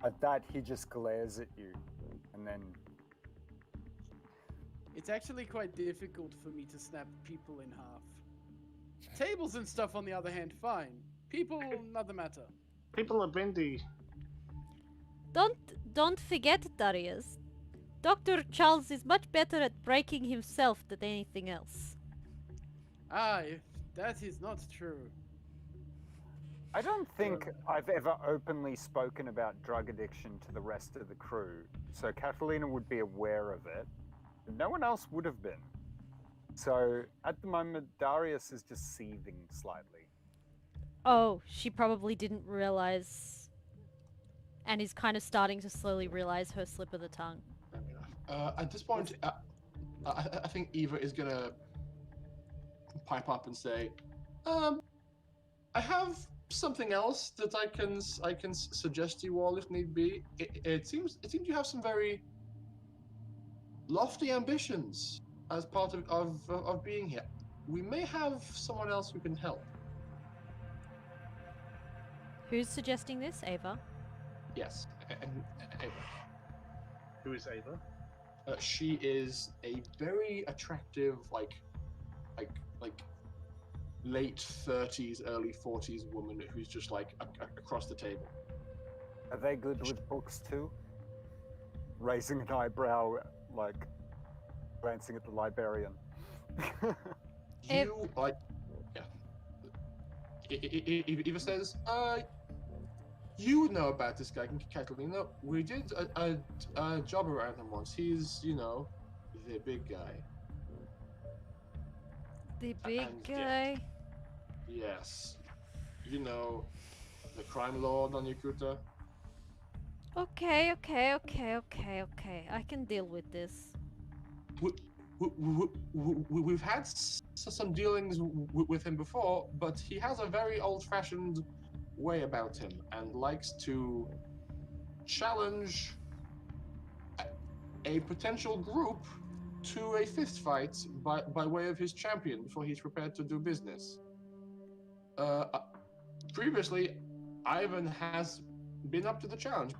At that, he just glares at you, and then... It's actually quite difficult for me to snap people in half. Tables and stuff, on the other hand, fine. People, another matter. People are bendy. Don't forget, Darius. Dr. Charles is much better at breaking himself than anything else. If that is not true. I don't think I've ever openly spoken about drug addiction to the rest of the crew, so Katalina would be aware of it. No one else would have been. So, at the moment, Darius is just seething slightly. Oh, she probably didn't realize, and is kind of starting to slowly realize her slip of the tongue. At this point, I think Eva is gonna pipe up and say, I have something else that I can suggest to you all if need be. It seems you have some very lofty ambitions as part of being here. We may have someone else who can help. Who's suggesting this, Ava? Yes, Ava. Who is Ava? She is a very attractive, like late 30s, early 40s woman who's just like across the table. Are they good with books too? Raising an eyebrow, like glancing at the librarian. You like, yeah. Eva says, you know about this guy, Katalina. We did a job around him once. He's, the big guy. The big And, guy? Yes. You know, the crime lord on Yakootah? Okay, okay, okay, okay, okay. I can deal with this. We've had some dealings with him before, but he has a very old-fashioned way about him and likes to challenge a potential group to a fist fight by way of his champion before he's prepared to do business. Previously, Ivan has been up to the challenge,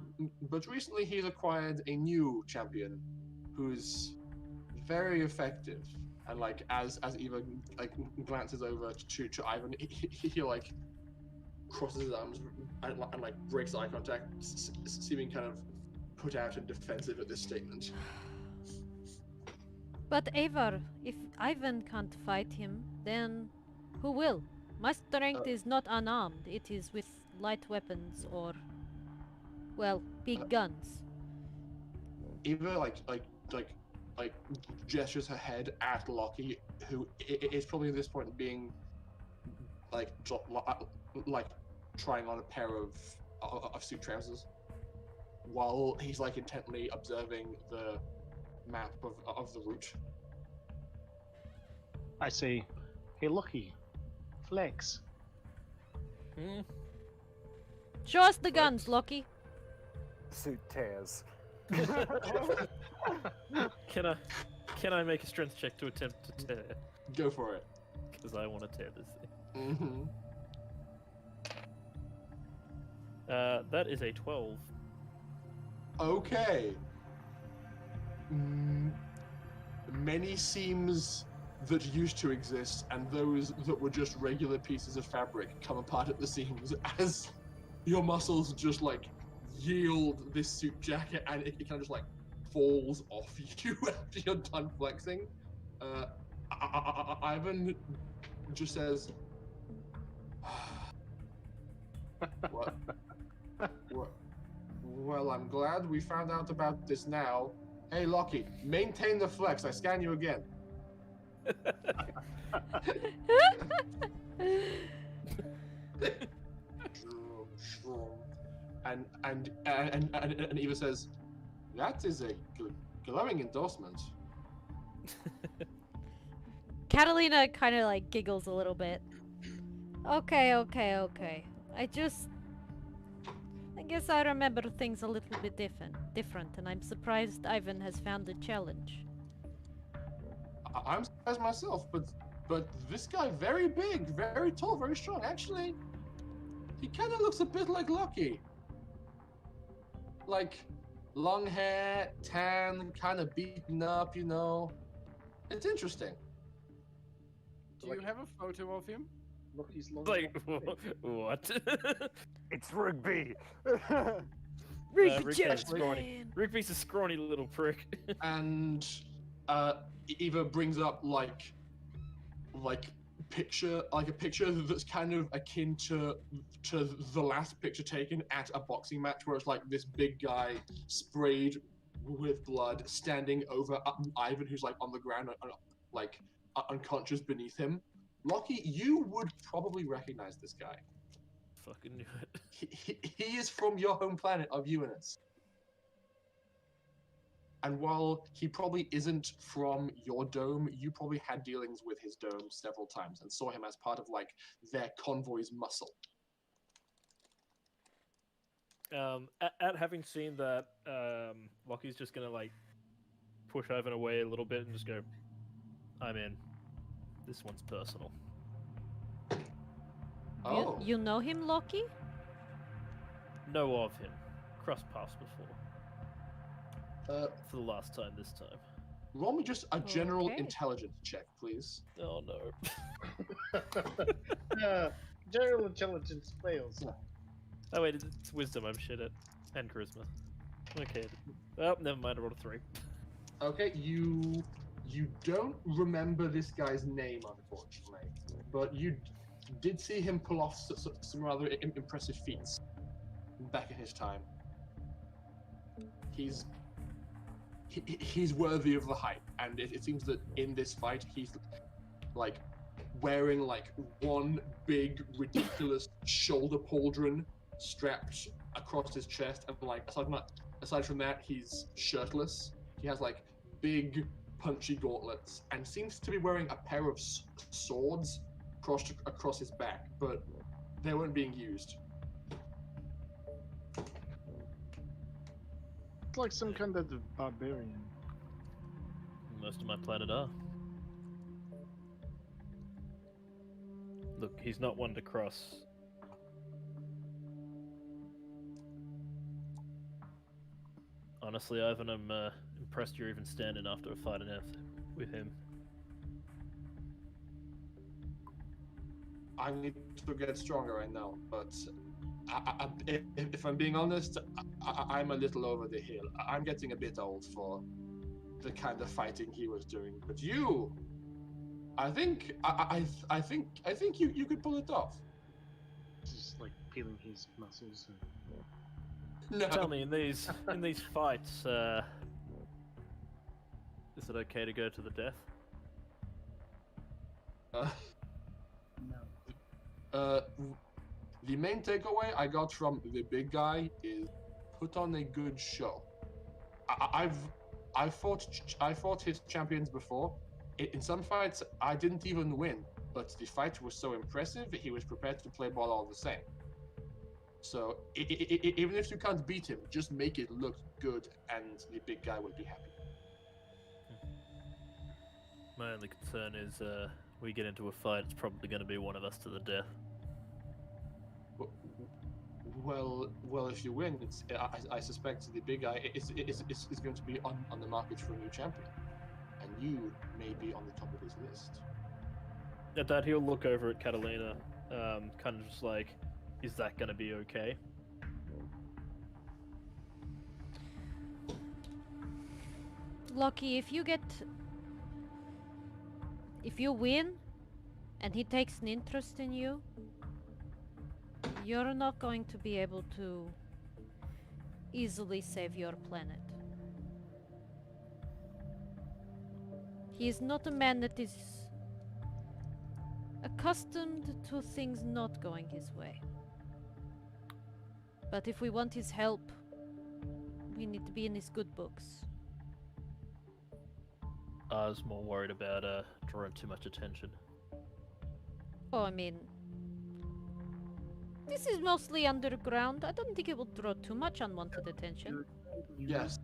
but recently he's acquired a new champion who's very effective. And like as Eva like glances over to Ivan, he like crosses his arms and like breaks eye contact, seeming kind of put out and defensive at this statement. But Avar, if Ivan can't fight him, then who will? My strength is not unarmed. It is with light weapons or, well, big guns. Eva like gestures her head at Lockie, who is probably at this point being like trying on a pair of suit trousers, while he's like intently observing the map of the route. I say, hey, Lockie, flex. Show us the guns, Lockie. Suit tears. Can I make a strength check to attempt to tear? Go for it. Because I want to tear this thing. Mm-hmm. That is a 12. Okay. Many seams that used to exist and those that were just regular pieces of fabric come apart at the seams as your muscles just like yield this suit jacket and it kind of just like falls off you after you're done flexing. Ivan just says, what? Well, I'm glad we found out about this now. Hey, Lockie, maintain the flex. I scan you again. And Eva says, that is a glowing endorsement. Katalina kind of like giggles a little bit. Okay. I guess I remember things a little bit different, and I'm surprised Ivan has found the challenge. I'm surprised myself, but this guy very big, very tall, very strong. Actually, he kind of looks a bit like Lucky. Like long hair, tan, kind of beaten up, you know. It's interesting. Do you have a photo of him? Lucky's long. Like, what? It's rugby. Rigby's a scrawny little prick. And Eva brings up like a picture that's kind of akin to the last picture taken at a boxing match, where it's like this big guy sprayed with blood standing over Ivan, who's like on the ground, like unconscious beneath him. Lockie, you would probably recognize this guy. Fucking knew it. He is from your home planet of Uranus. And while he probably isn't from your dome, you probably had dealings with his dome several times and saw him as part of like their convoy's muscle. At having seen that, Lockie's just gonna like push Ivan away a little bit and just go, I'm in. This one's personal. Oh. You know him, Loki? Know of him. Crossed paths before. For the last time this time. Roll me just a general Okay. intelligence check, please. Oh no. General intelligence fails. Oh wait, it's wisdom I'm shit at. And charisma. Okay. Oh, never mind, I rolled a 3. Okay, you don't remember this guy's name, unfortunately, but you did see him pull off some rather impressive feats back in his time. He's worthy of the hype, and it seems that in this fight he's like wearing like one big ridiculous shoulder pauldron strapped across his chest, and like aside from that, he's shirtless. He has like big punchy gauntlets and seems to be wearing a pair of swords crossed across his back, but they weren't being used. It's like some kind of barbarian. Most of my planet are. Look, he's not one to cross. Honestly, Ivan, I'm impressed you're even standing after a fight and half with him. I need to get stronger right now, but if I'm being honest, I'm a little over the hill. I'm getting a bit old for the kind of fighting he was doing. But you, I think you could pull it off. Just like peeling his muscles. No. Tell me, in these fights, is it okay to go to the death? No. The main takeaway I got from the big guy is put on a good show. I fought his champions before. In some fights, I didn't even win, but the fight was so impressive, he was prepared to play ball all the same. So even if you can't beat him, just make it look good, and the big guy will be happy. My only concern is, we get into a fight, it's probably going to be one of us to the death. Well, if you win, I suspect the big guy is going to be on the market for a new champion, and you may be on the top of his list. At that, he'll look over at Katalina, kind of just like, is that going to be okay? Lucky, if you win, and he takes an interest in you, you're not going to be able to easily save your planet. He is not a man that is accustomed to things not going his way. But if we want his help, we need to be in his good books. I was more worried about drawing too much attention. Oh, I mean, this is mostly underground. I don't think it will draw too much unwanted attention. Yes.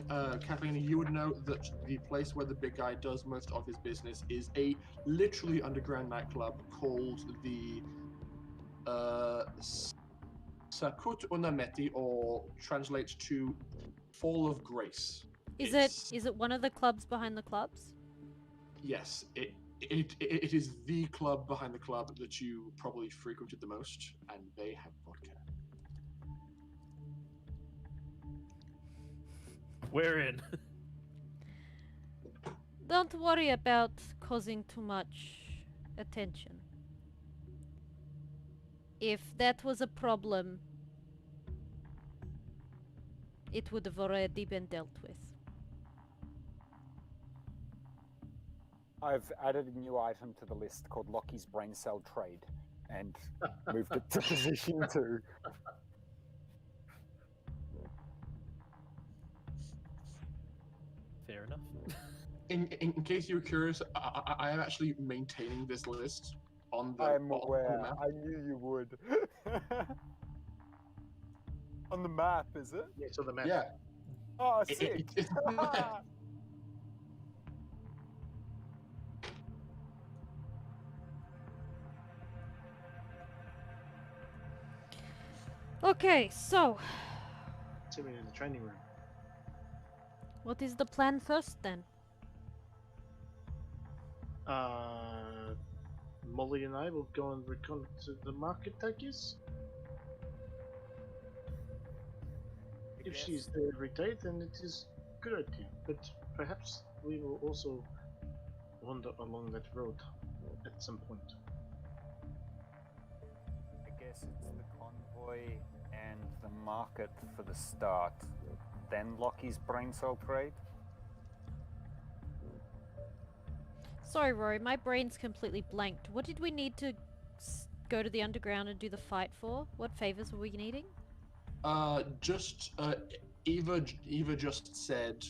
Katalina, you would know that the place where the big guy does most of his business is a literally underground nightclub called the Sakut Unameti, or translates to Fall of Grace. Is it one of the clubs behind the clubs? Yes, it is the club behind the club that you probably frequented the most, and they have vodka. We're in. Don't worry about causing too much attention. If that was a problem, it would have already been dealt with. I've added a new item to the list called Lockie's Brain Cell Trade and moved it to position 2. Fair enough. In case you were curious, I am actually maintaining this list on the I'm on the aware. map. I knew you would. On the map, is it? Yeah, so the map. Yeah. Oh, sick. It's on the map. Okay, so Sitting in the training room. what is the plan first then? Molly and I will go and recon to the market, I guess. If she's there every day, then it is a good idea. But perhaps we will also wander along that road at some point. I guess it's the convoy and the market for the start. Then Lockie's Brain Cell Trade. Sorry, Rory, my brain's completely blanked. What did we need to go to the underground and do the fight for? What favors were we needing? Eva just said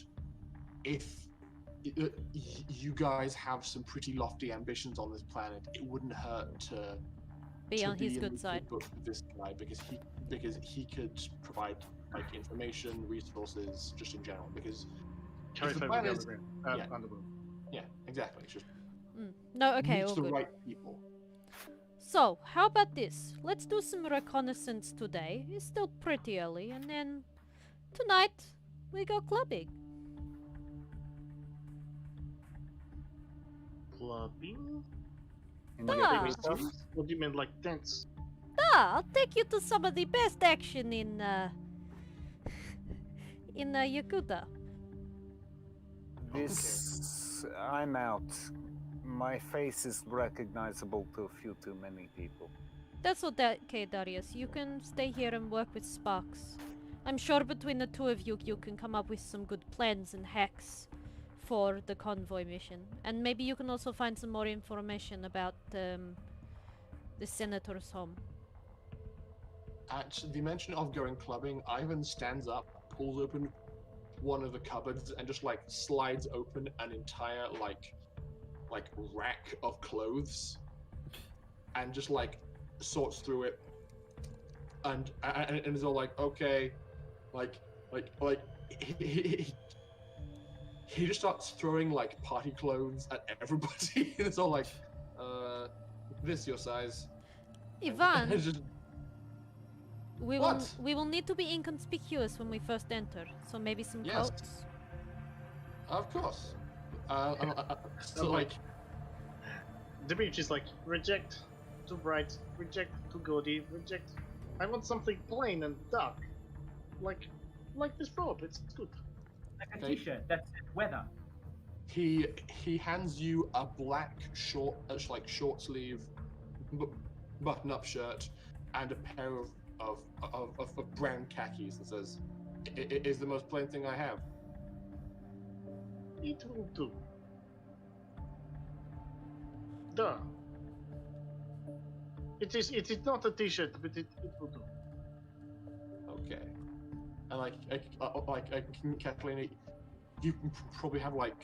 if you guys have some pretty lofty ambitions on this planet, it wouldn't hurt to Be on his in good the side. book with this guy because he could provide like information, resources, just in general. Because if the plan is, yeah, exactly. It's just No, okay, meets all the good. right people. So, how about this? Let's do some reconnaissance today. It's still pretty early, and then tonight we go clubbing. Clubbing? Ah. What do you mean, like dance? I'll take you to some of the best action in Yakootah. This... I'm out. My face is recognizable to a few too many people. That's okay, Darius. You can stay here and work with Sparks. I'm sure between the two of you, you can come up with some good plans and hacks for the convoy mission. And maybe you can also find some more information about the senator's home. At the mention of going clubbing, Ivan stands up, pulls open one of the cupboards, and just like slides open an entire like rack of clothes, and just like sorts through it, and is all like, okay, he just starts throwing like party clothes at everybody. And it's all like, this your size. Ivan, Just, we what? will need to be inconspicuous when we first enter, so maybe some Yes. coats. Of course. So like, Darius is like, reject, too bright, reject, too gaudy, reject. I want something plain and dark, like this robe. It's good. Like a t-shirt. That's weather. he hands you a black short sleeve button-up shirt and a pair of brown khakis, and says, "It is the most plain thing I have." It will do. Duh. It is not a t-shirt, but it will do. Okay. And Katalina, you probably have like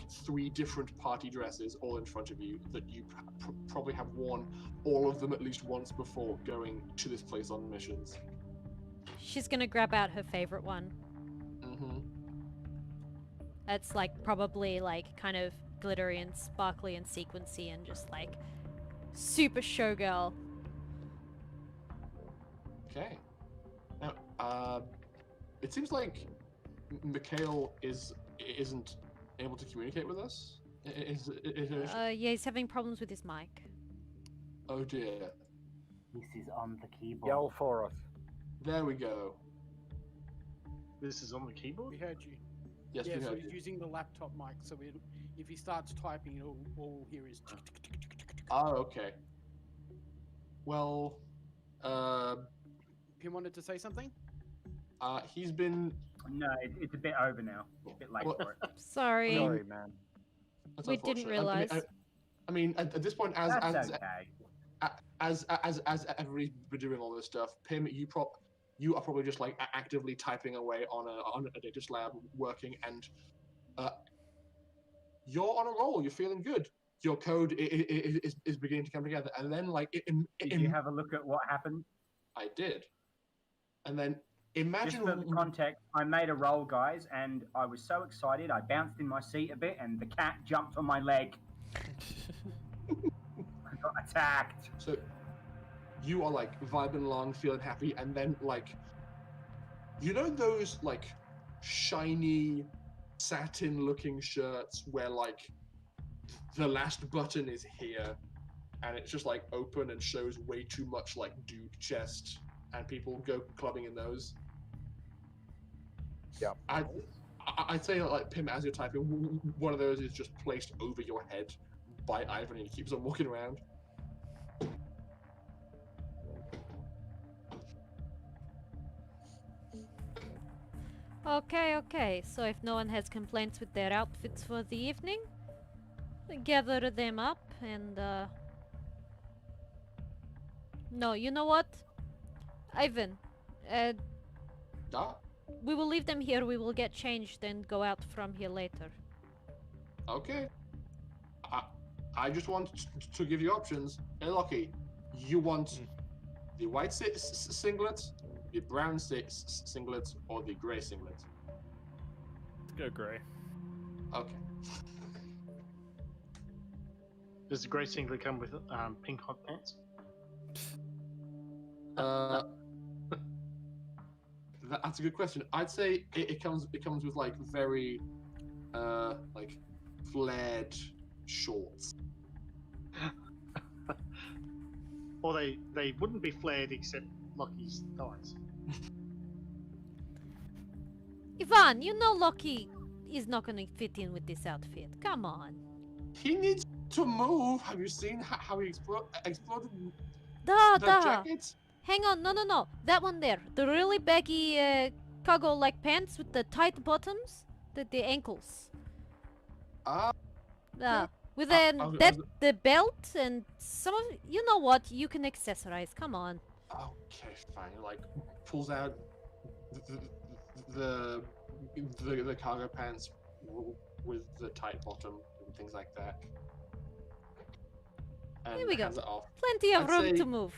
3 different party dresses all in front of you that you probably have worn all of them at least once before going to this place on missions. She's gonna grab out her favorite one. Mm-hmm. It's like probably like kind of glittery and sparkly and sequency and just like super showgirl. Okay. Now, it seems like Mikhail isn't able to communicate with us. Yeah, he's having problems with his mic. Oh dear. This is on the keyboard. Yell for us. There we go. This is on the keyboard? We heard you. Yes, Yeah, we so heard he's you. using the laptop mic, so if he starts typing, all we'll hear is tick, tick, tick, tick, tick, tick. Oh, okay. Well, Pim wanted to say something? he's been. No, it's a bit over now. It's a bit late Well, for it. Sorry. Sorry, man. That's We didn't unfortunate. realise. I mean, at this point, That's okay. as everybody's been doing all this stuff, Pim, you are probably just like actively typing away on a data slab, working, and you're on a roll. You're feeling good. Your code is beginning to come together, and then like Did you have a look at what happened? I did, and then Just imagine for the context, I made a roll, guys, and I was so excited, I bounced in my seat a bit, and the cat jumped on my leg. I got attacked. So you are like vibing along, feeling happy, and then like, you know those like shiny satin-looking shirts where like the last button is here, and it's just like open and shows way too much like dude chest, and people go clubbing in those. Yeah. I'd say like Pim, as you're typing, one of those is just placed over your head by Ivan, and he keeps on walking around. Okay. So if no one has complaints with their outfits for the evening, gather them up and no, you know what? Ivan, Ah, we will leave them here, we will get changed and go out from here later. okay. I just want to give you options. Hey, Lockie, you want the white singlet, the brown singlet, or the grey singlet? Let's go grey. Okay. Does the grey singlet come with pink hot pants? That's a good question. I'd say it comes with like very like flared shorts. Or they wouldn't be flared except Lockie's thighs. Ivan, you know Loki is not gonna fit in with this outfit. Come on. He needs to move. Have you seen how he exploded Duh, the duh. jacket? Hang on, no. That one there. The really baggy cargo-like pants with the tight bottoms. The ankles. With the belt and some of... You know what? You can accessorize. Come on. Okay, fine. Like, pulls out the cargo pants with the tight bottom and things like that. And Here we go. hands it off. Plenty of I'd room say- to move.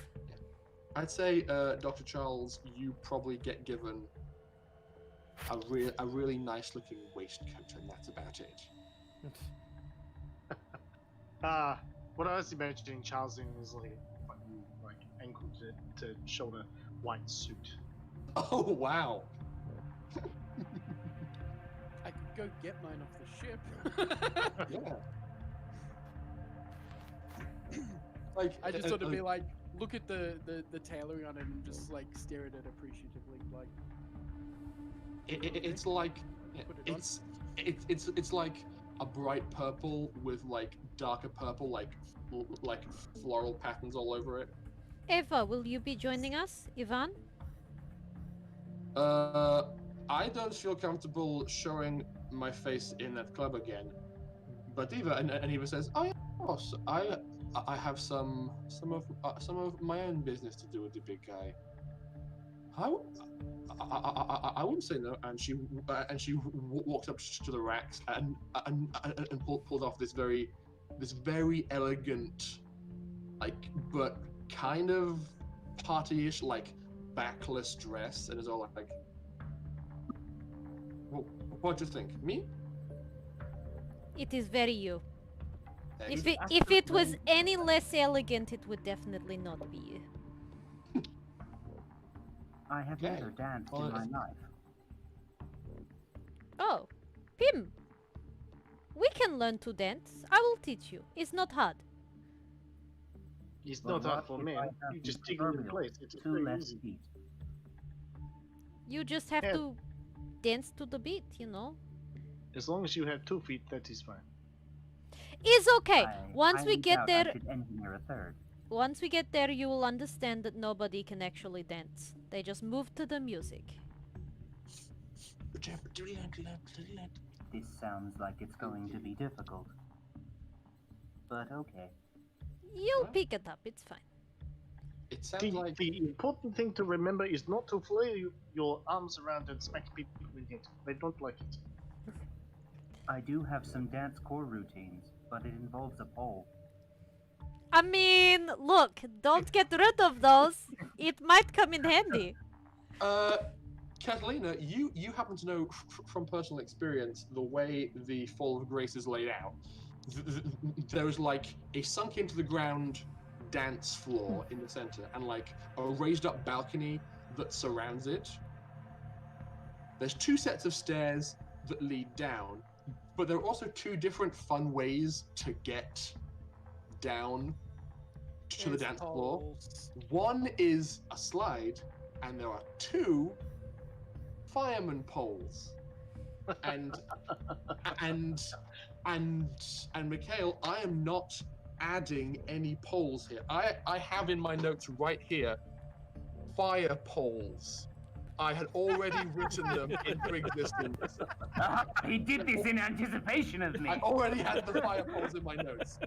I'd say, Dr. Charles, you probably get given a really nice looking waistcoat, and that's about it. What I was imagining Charles in was like a fucking ankle to shoulder white suit. Oh wow! I could go get mine off the ship. Yeah. Like I just sort of be like, look at the tailoring on it and just like stare at it appreciatively, like. it's like Put it on. it's like a bright purple with like darker purple, like floral patterns all over it. Eva, will you be joining us? Ivan? I don't feel comfortable showing my face in that club again. But Eva, and Eva says, "Oh yeah, of course. I have some of my own business to do with the big guy. I wouldn't say no." And she walked up to the racks and pulled off this very elegant, like, but kind of partyish, like, backless dress, and is all like, well, what do you think? Me? It is very you. Thanks. If it was any less elegant, it would definitely not be you. I have Okay. never danced Well, in my life. Oh, Pim. We can learn to dance. I will teach you. It's not hard. It's But not hard what for if me. I have You the just jiggle in proverbial place. It's two very left easy. feet? You just have Yeah. to dance to the beat, you know? As long as you have 2 feet, that is fine. It's okay. I Once we highly get doubt there, I could engineer a third. once we get there, you will understand that nobody can actually dance. They just move to the music. This sounds like it's going to be difficult. But okay. You'll What? pick it up. It's fine. It sounds The, like the important thing to remember is not to flail your arms around and smack people in it. They don't like it. I do have some dance core routines, but it involves a pole. I mean, look, don't get rid of those. It might come in handy. Katalina, you happen to know from personal experience the way the Fall of Grace is laid out. There is like a sunk into the ground dance floor in the center, and like a raised up balcony that surrounds it. There's 2 sets of stairs that lead down, but there are also 2 different fun ways to get down to the There's dance floor. poles. One is a slide, and there are 2 fireman poles. And Mikhail, I am not adding any poles here. I have in my notes right here fire poles. I had already written them into existence. He did this in anticipation of me. I already had the fireballs in my notes.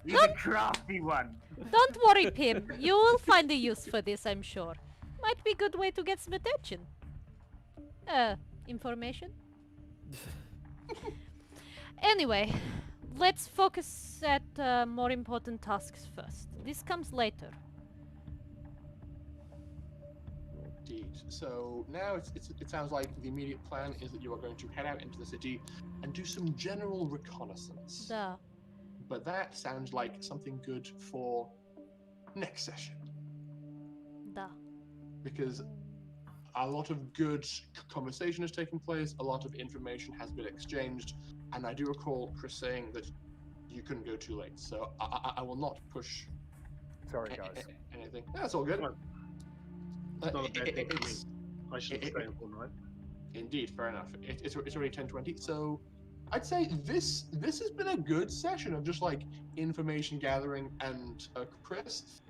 He's a crafty one. Don't worry, Pim. You will find a use for this, I'm sure. Might be a good way to get some attention. Information? Anyway, let's focus at more important tasks first. This comes later. Indeed. So now it sounds like the immediate plan is that you are going to head out into the city and do some general reconnaissance. Duh. But that sounds like something good for next session. Duh. Because a lot of good conversation has taken place, a lot of information has been exchanged, and I do recall Chris saying that you couldn't go too late. So I will not push. Sorry, guys. Anything. That's all good. It's not a bad thing for me. I should stay up all night. Indeed, fair enough. It's already 10:20, so I'd say this has been a good session of just like information gathering. And Chris,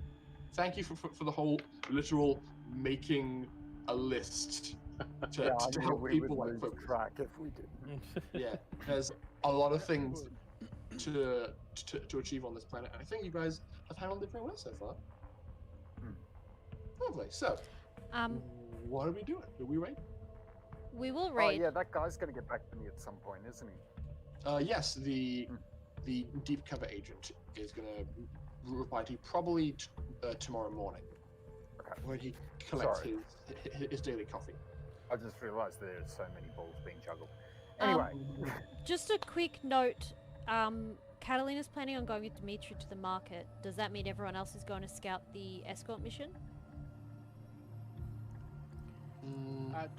thank you for the whole literal making a list to help people like track if we didn't. Yeah, there's a lot of things to achieve on this planet, and I think you guys have handled it very well so far. Lovely. So, what are we doing? Do we raid? We will raid. Oh yeah, that guy's gonna get back to me at some point, isn't he? Yes, the deep cover agent is gonna reply to you probably tomorrow morning. Okay. When he collects his daily coffee. I just realised there's so many balls being juggled. Anyway. Just a quick note. Katalina's planning on going with Dimitri to the market. Does that mean everyone else is going to scout the escort mission?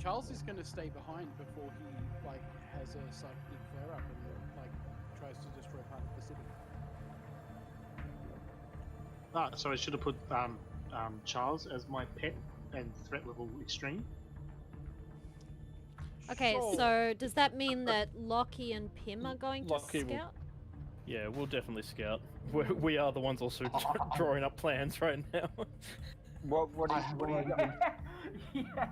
Charles is going to stay behind before he has a psychic flare up and tries to destroy part of the city. So I should have put Charles as my pet and threat level extreme. Okay, so does that mean that Lockie and Pim are going to scout? Yeah, we'll definitely scout. We are the ones also drawing up plans right now. What do you Yeah.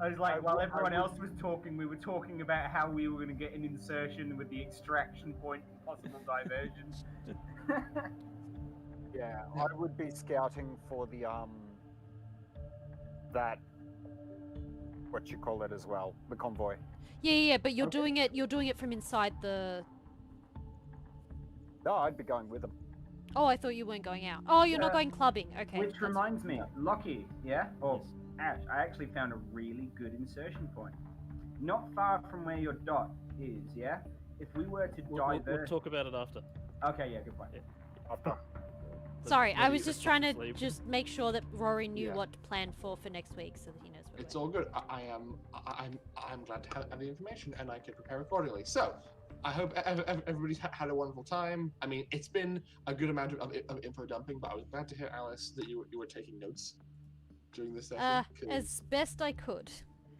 I was like, while everyone else was talking, we were talking about how we were going to get an insertion with the extraction point and possible diversions. Yeah, I would be scouting for the that what you call it as well, the convoy. Yeah, but you're doing it from inside the. No, I'd be going with them. Oh, I thought you weren't going out. Oh, you're not going clubbing. Okay. Which reminds me, Lockie, yeah? Or Ash, I actually found a really good insertion point. Not far from where your dot is, yeah? If we were to divert... We'll talk about it after. Okay, yeah, good point. Yeah. After. Sorry, I was just trying to just make sure that Rory knew what to plan for next week so that he knows where It's all good. I'm glad to have the information and I can prepare accordingly. So, I hope everybody's had a wonderful time. I mean, it's been a good amount of info dumping, but I was glad to hear, Alice, that you were taking notes during this session. As best I could.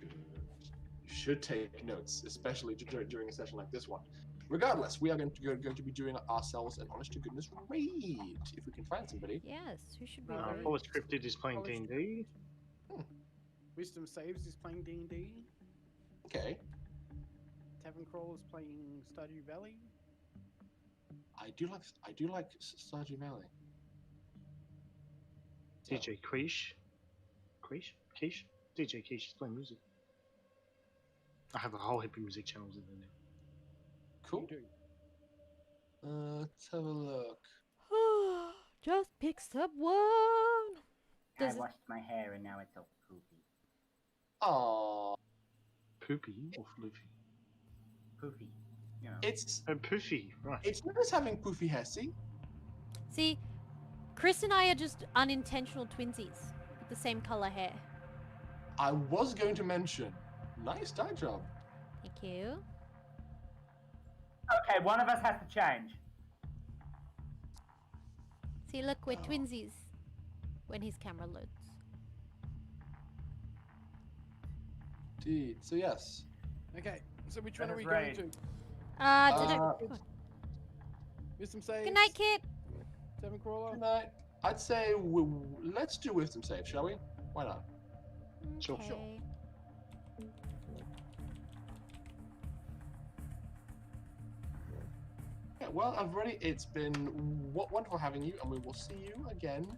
You should take notes, especially during a session like this one. Regardless, we are going to be doing ourselves an honest to goodness raid, if we can find somebody. Yes, who should we raid? Forward Scripted is playing D&D. Wisdom Saves is playing D&D. Okay. Tavern Crawl is playing Stardew Valley. I do like Stardew Valley. DJ Quiche. Quiche? DJ Quiche is playing music. I have a whole heap of music channels in there now. Cool. Let's have a look. Just picked up one. I washed my hair and now it's all poopy. Aww. Poopy or floofy? Poofy. You know. It's poofy, right. It's nice having poofy hair, See, Chris and I are just unintentional twinsies with the same color hair. I was going to mention, nice dye job. Thank you. Okay, one of us has to change. See, look, we're twinsies when his camera loads. Indeed. So yes. Okay, so which one Let are we us going raid. to? Wisdom Saves. Good night, Kit. Tavern Crawler. Good night. I'd say let's do wisdom save, shall we? Why not? Sure. Okay. Well, everybody, it's been wonderful having you, and we will see you again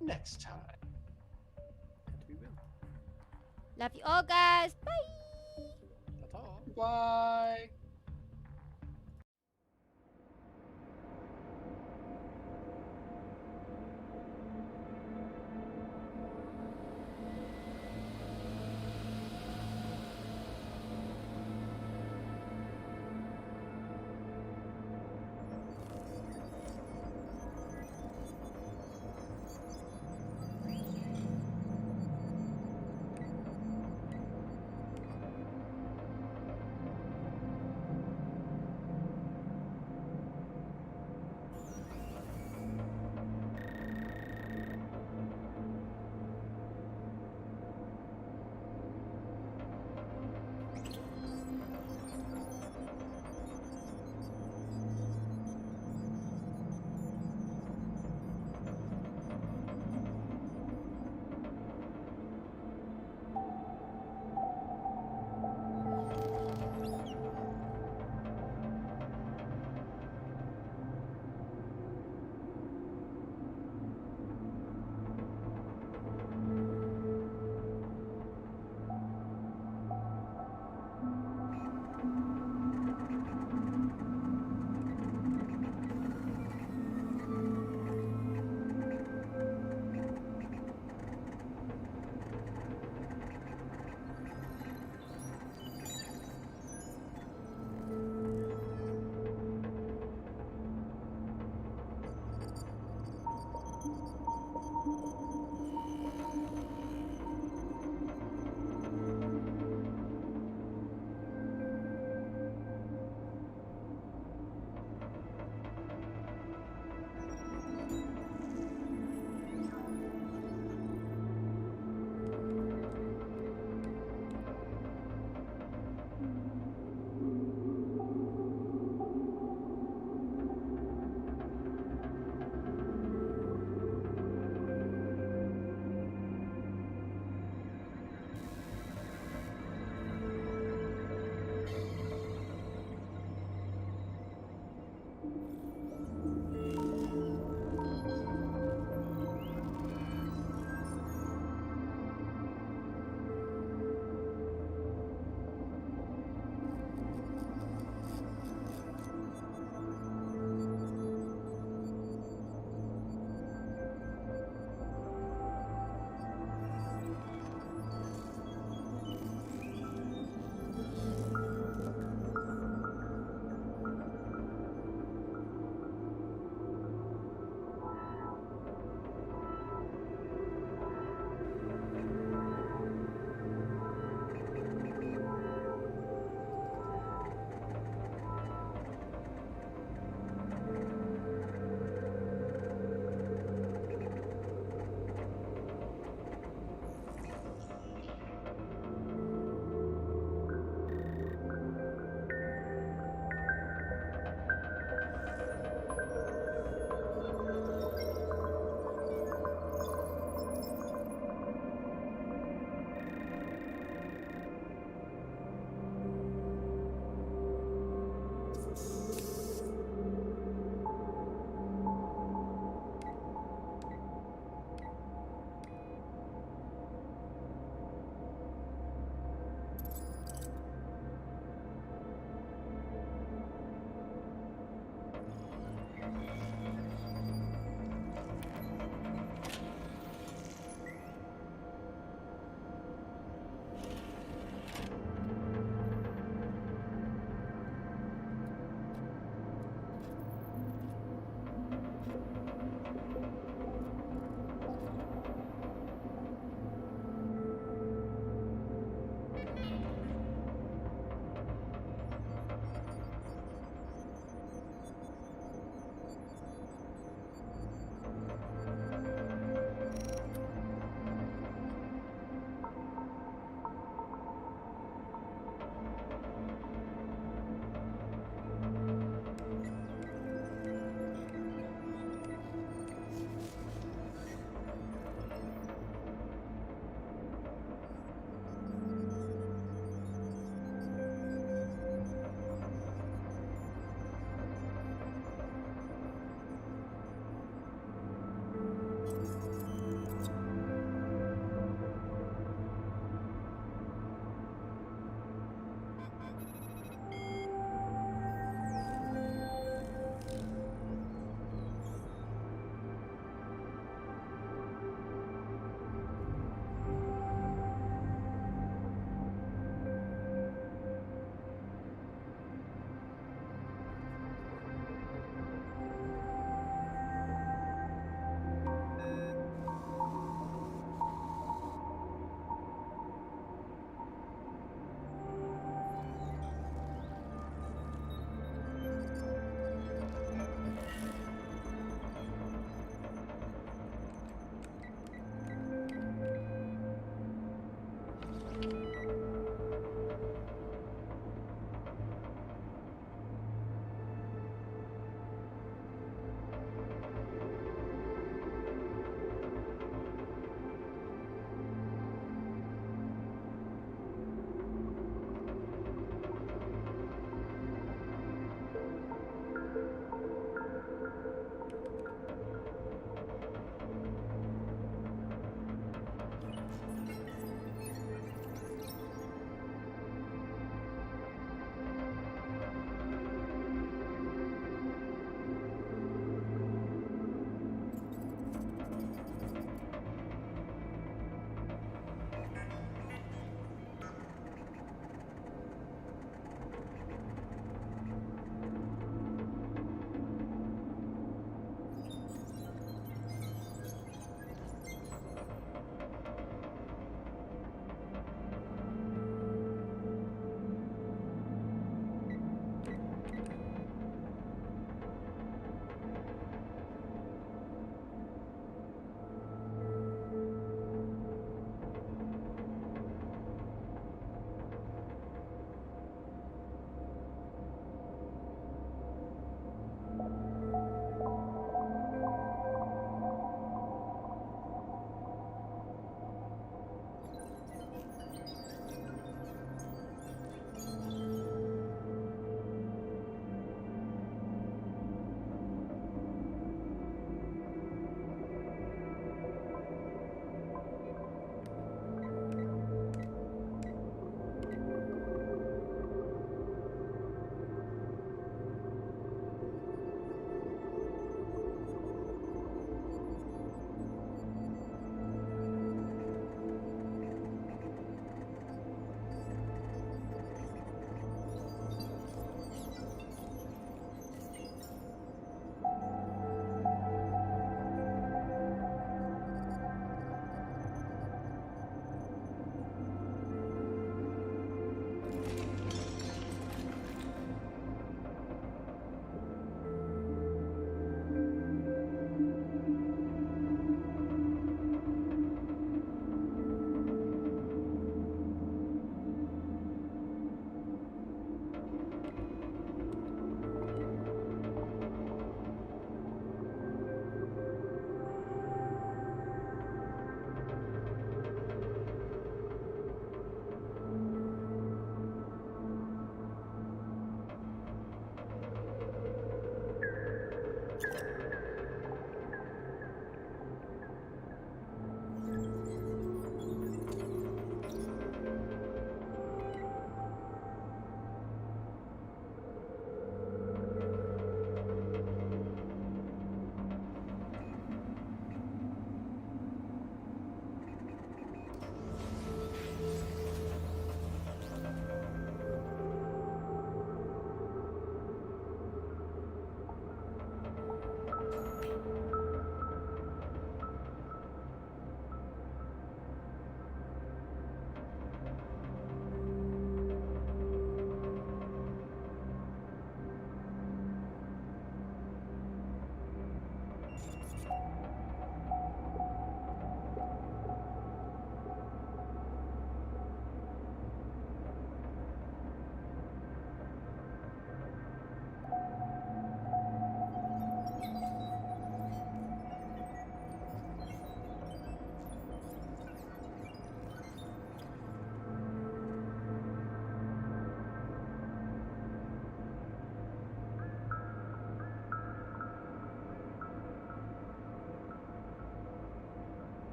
next time. And we will. Love you all, guys. Bye. Ta-ta. Bye.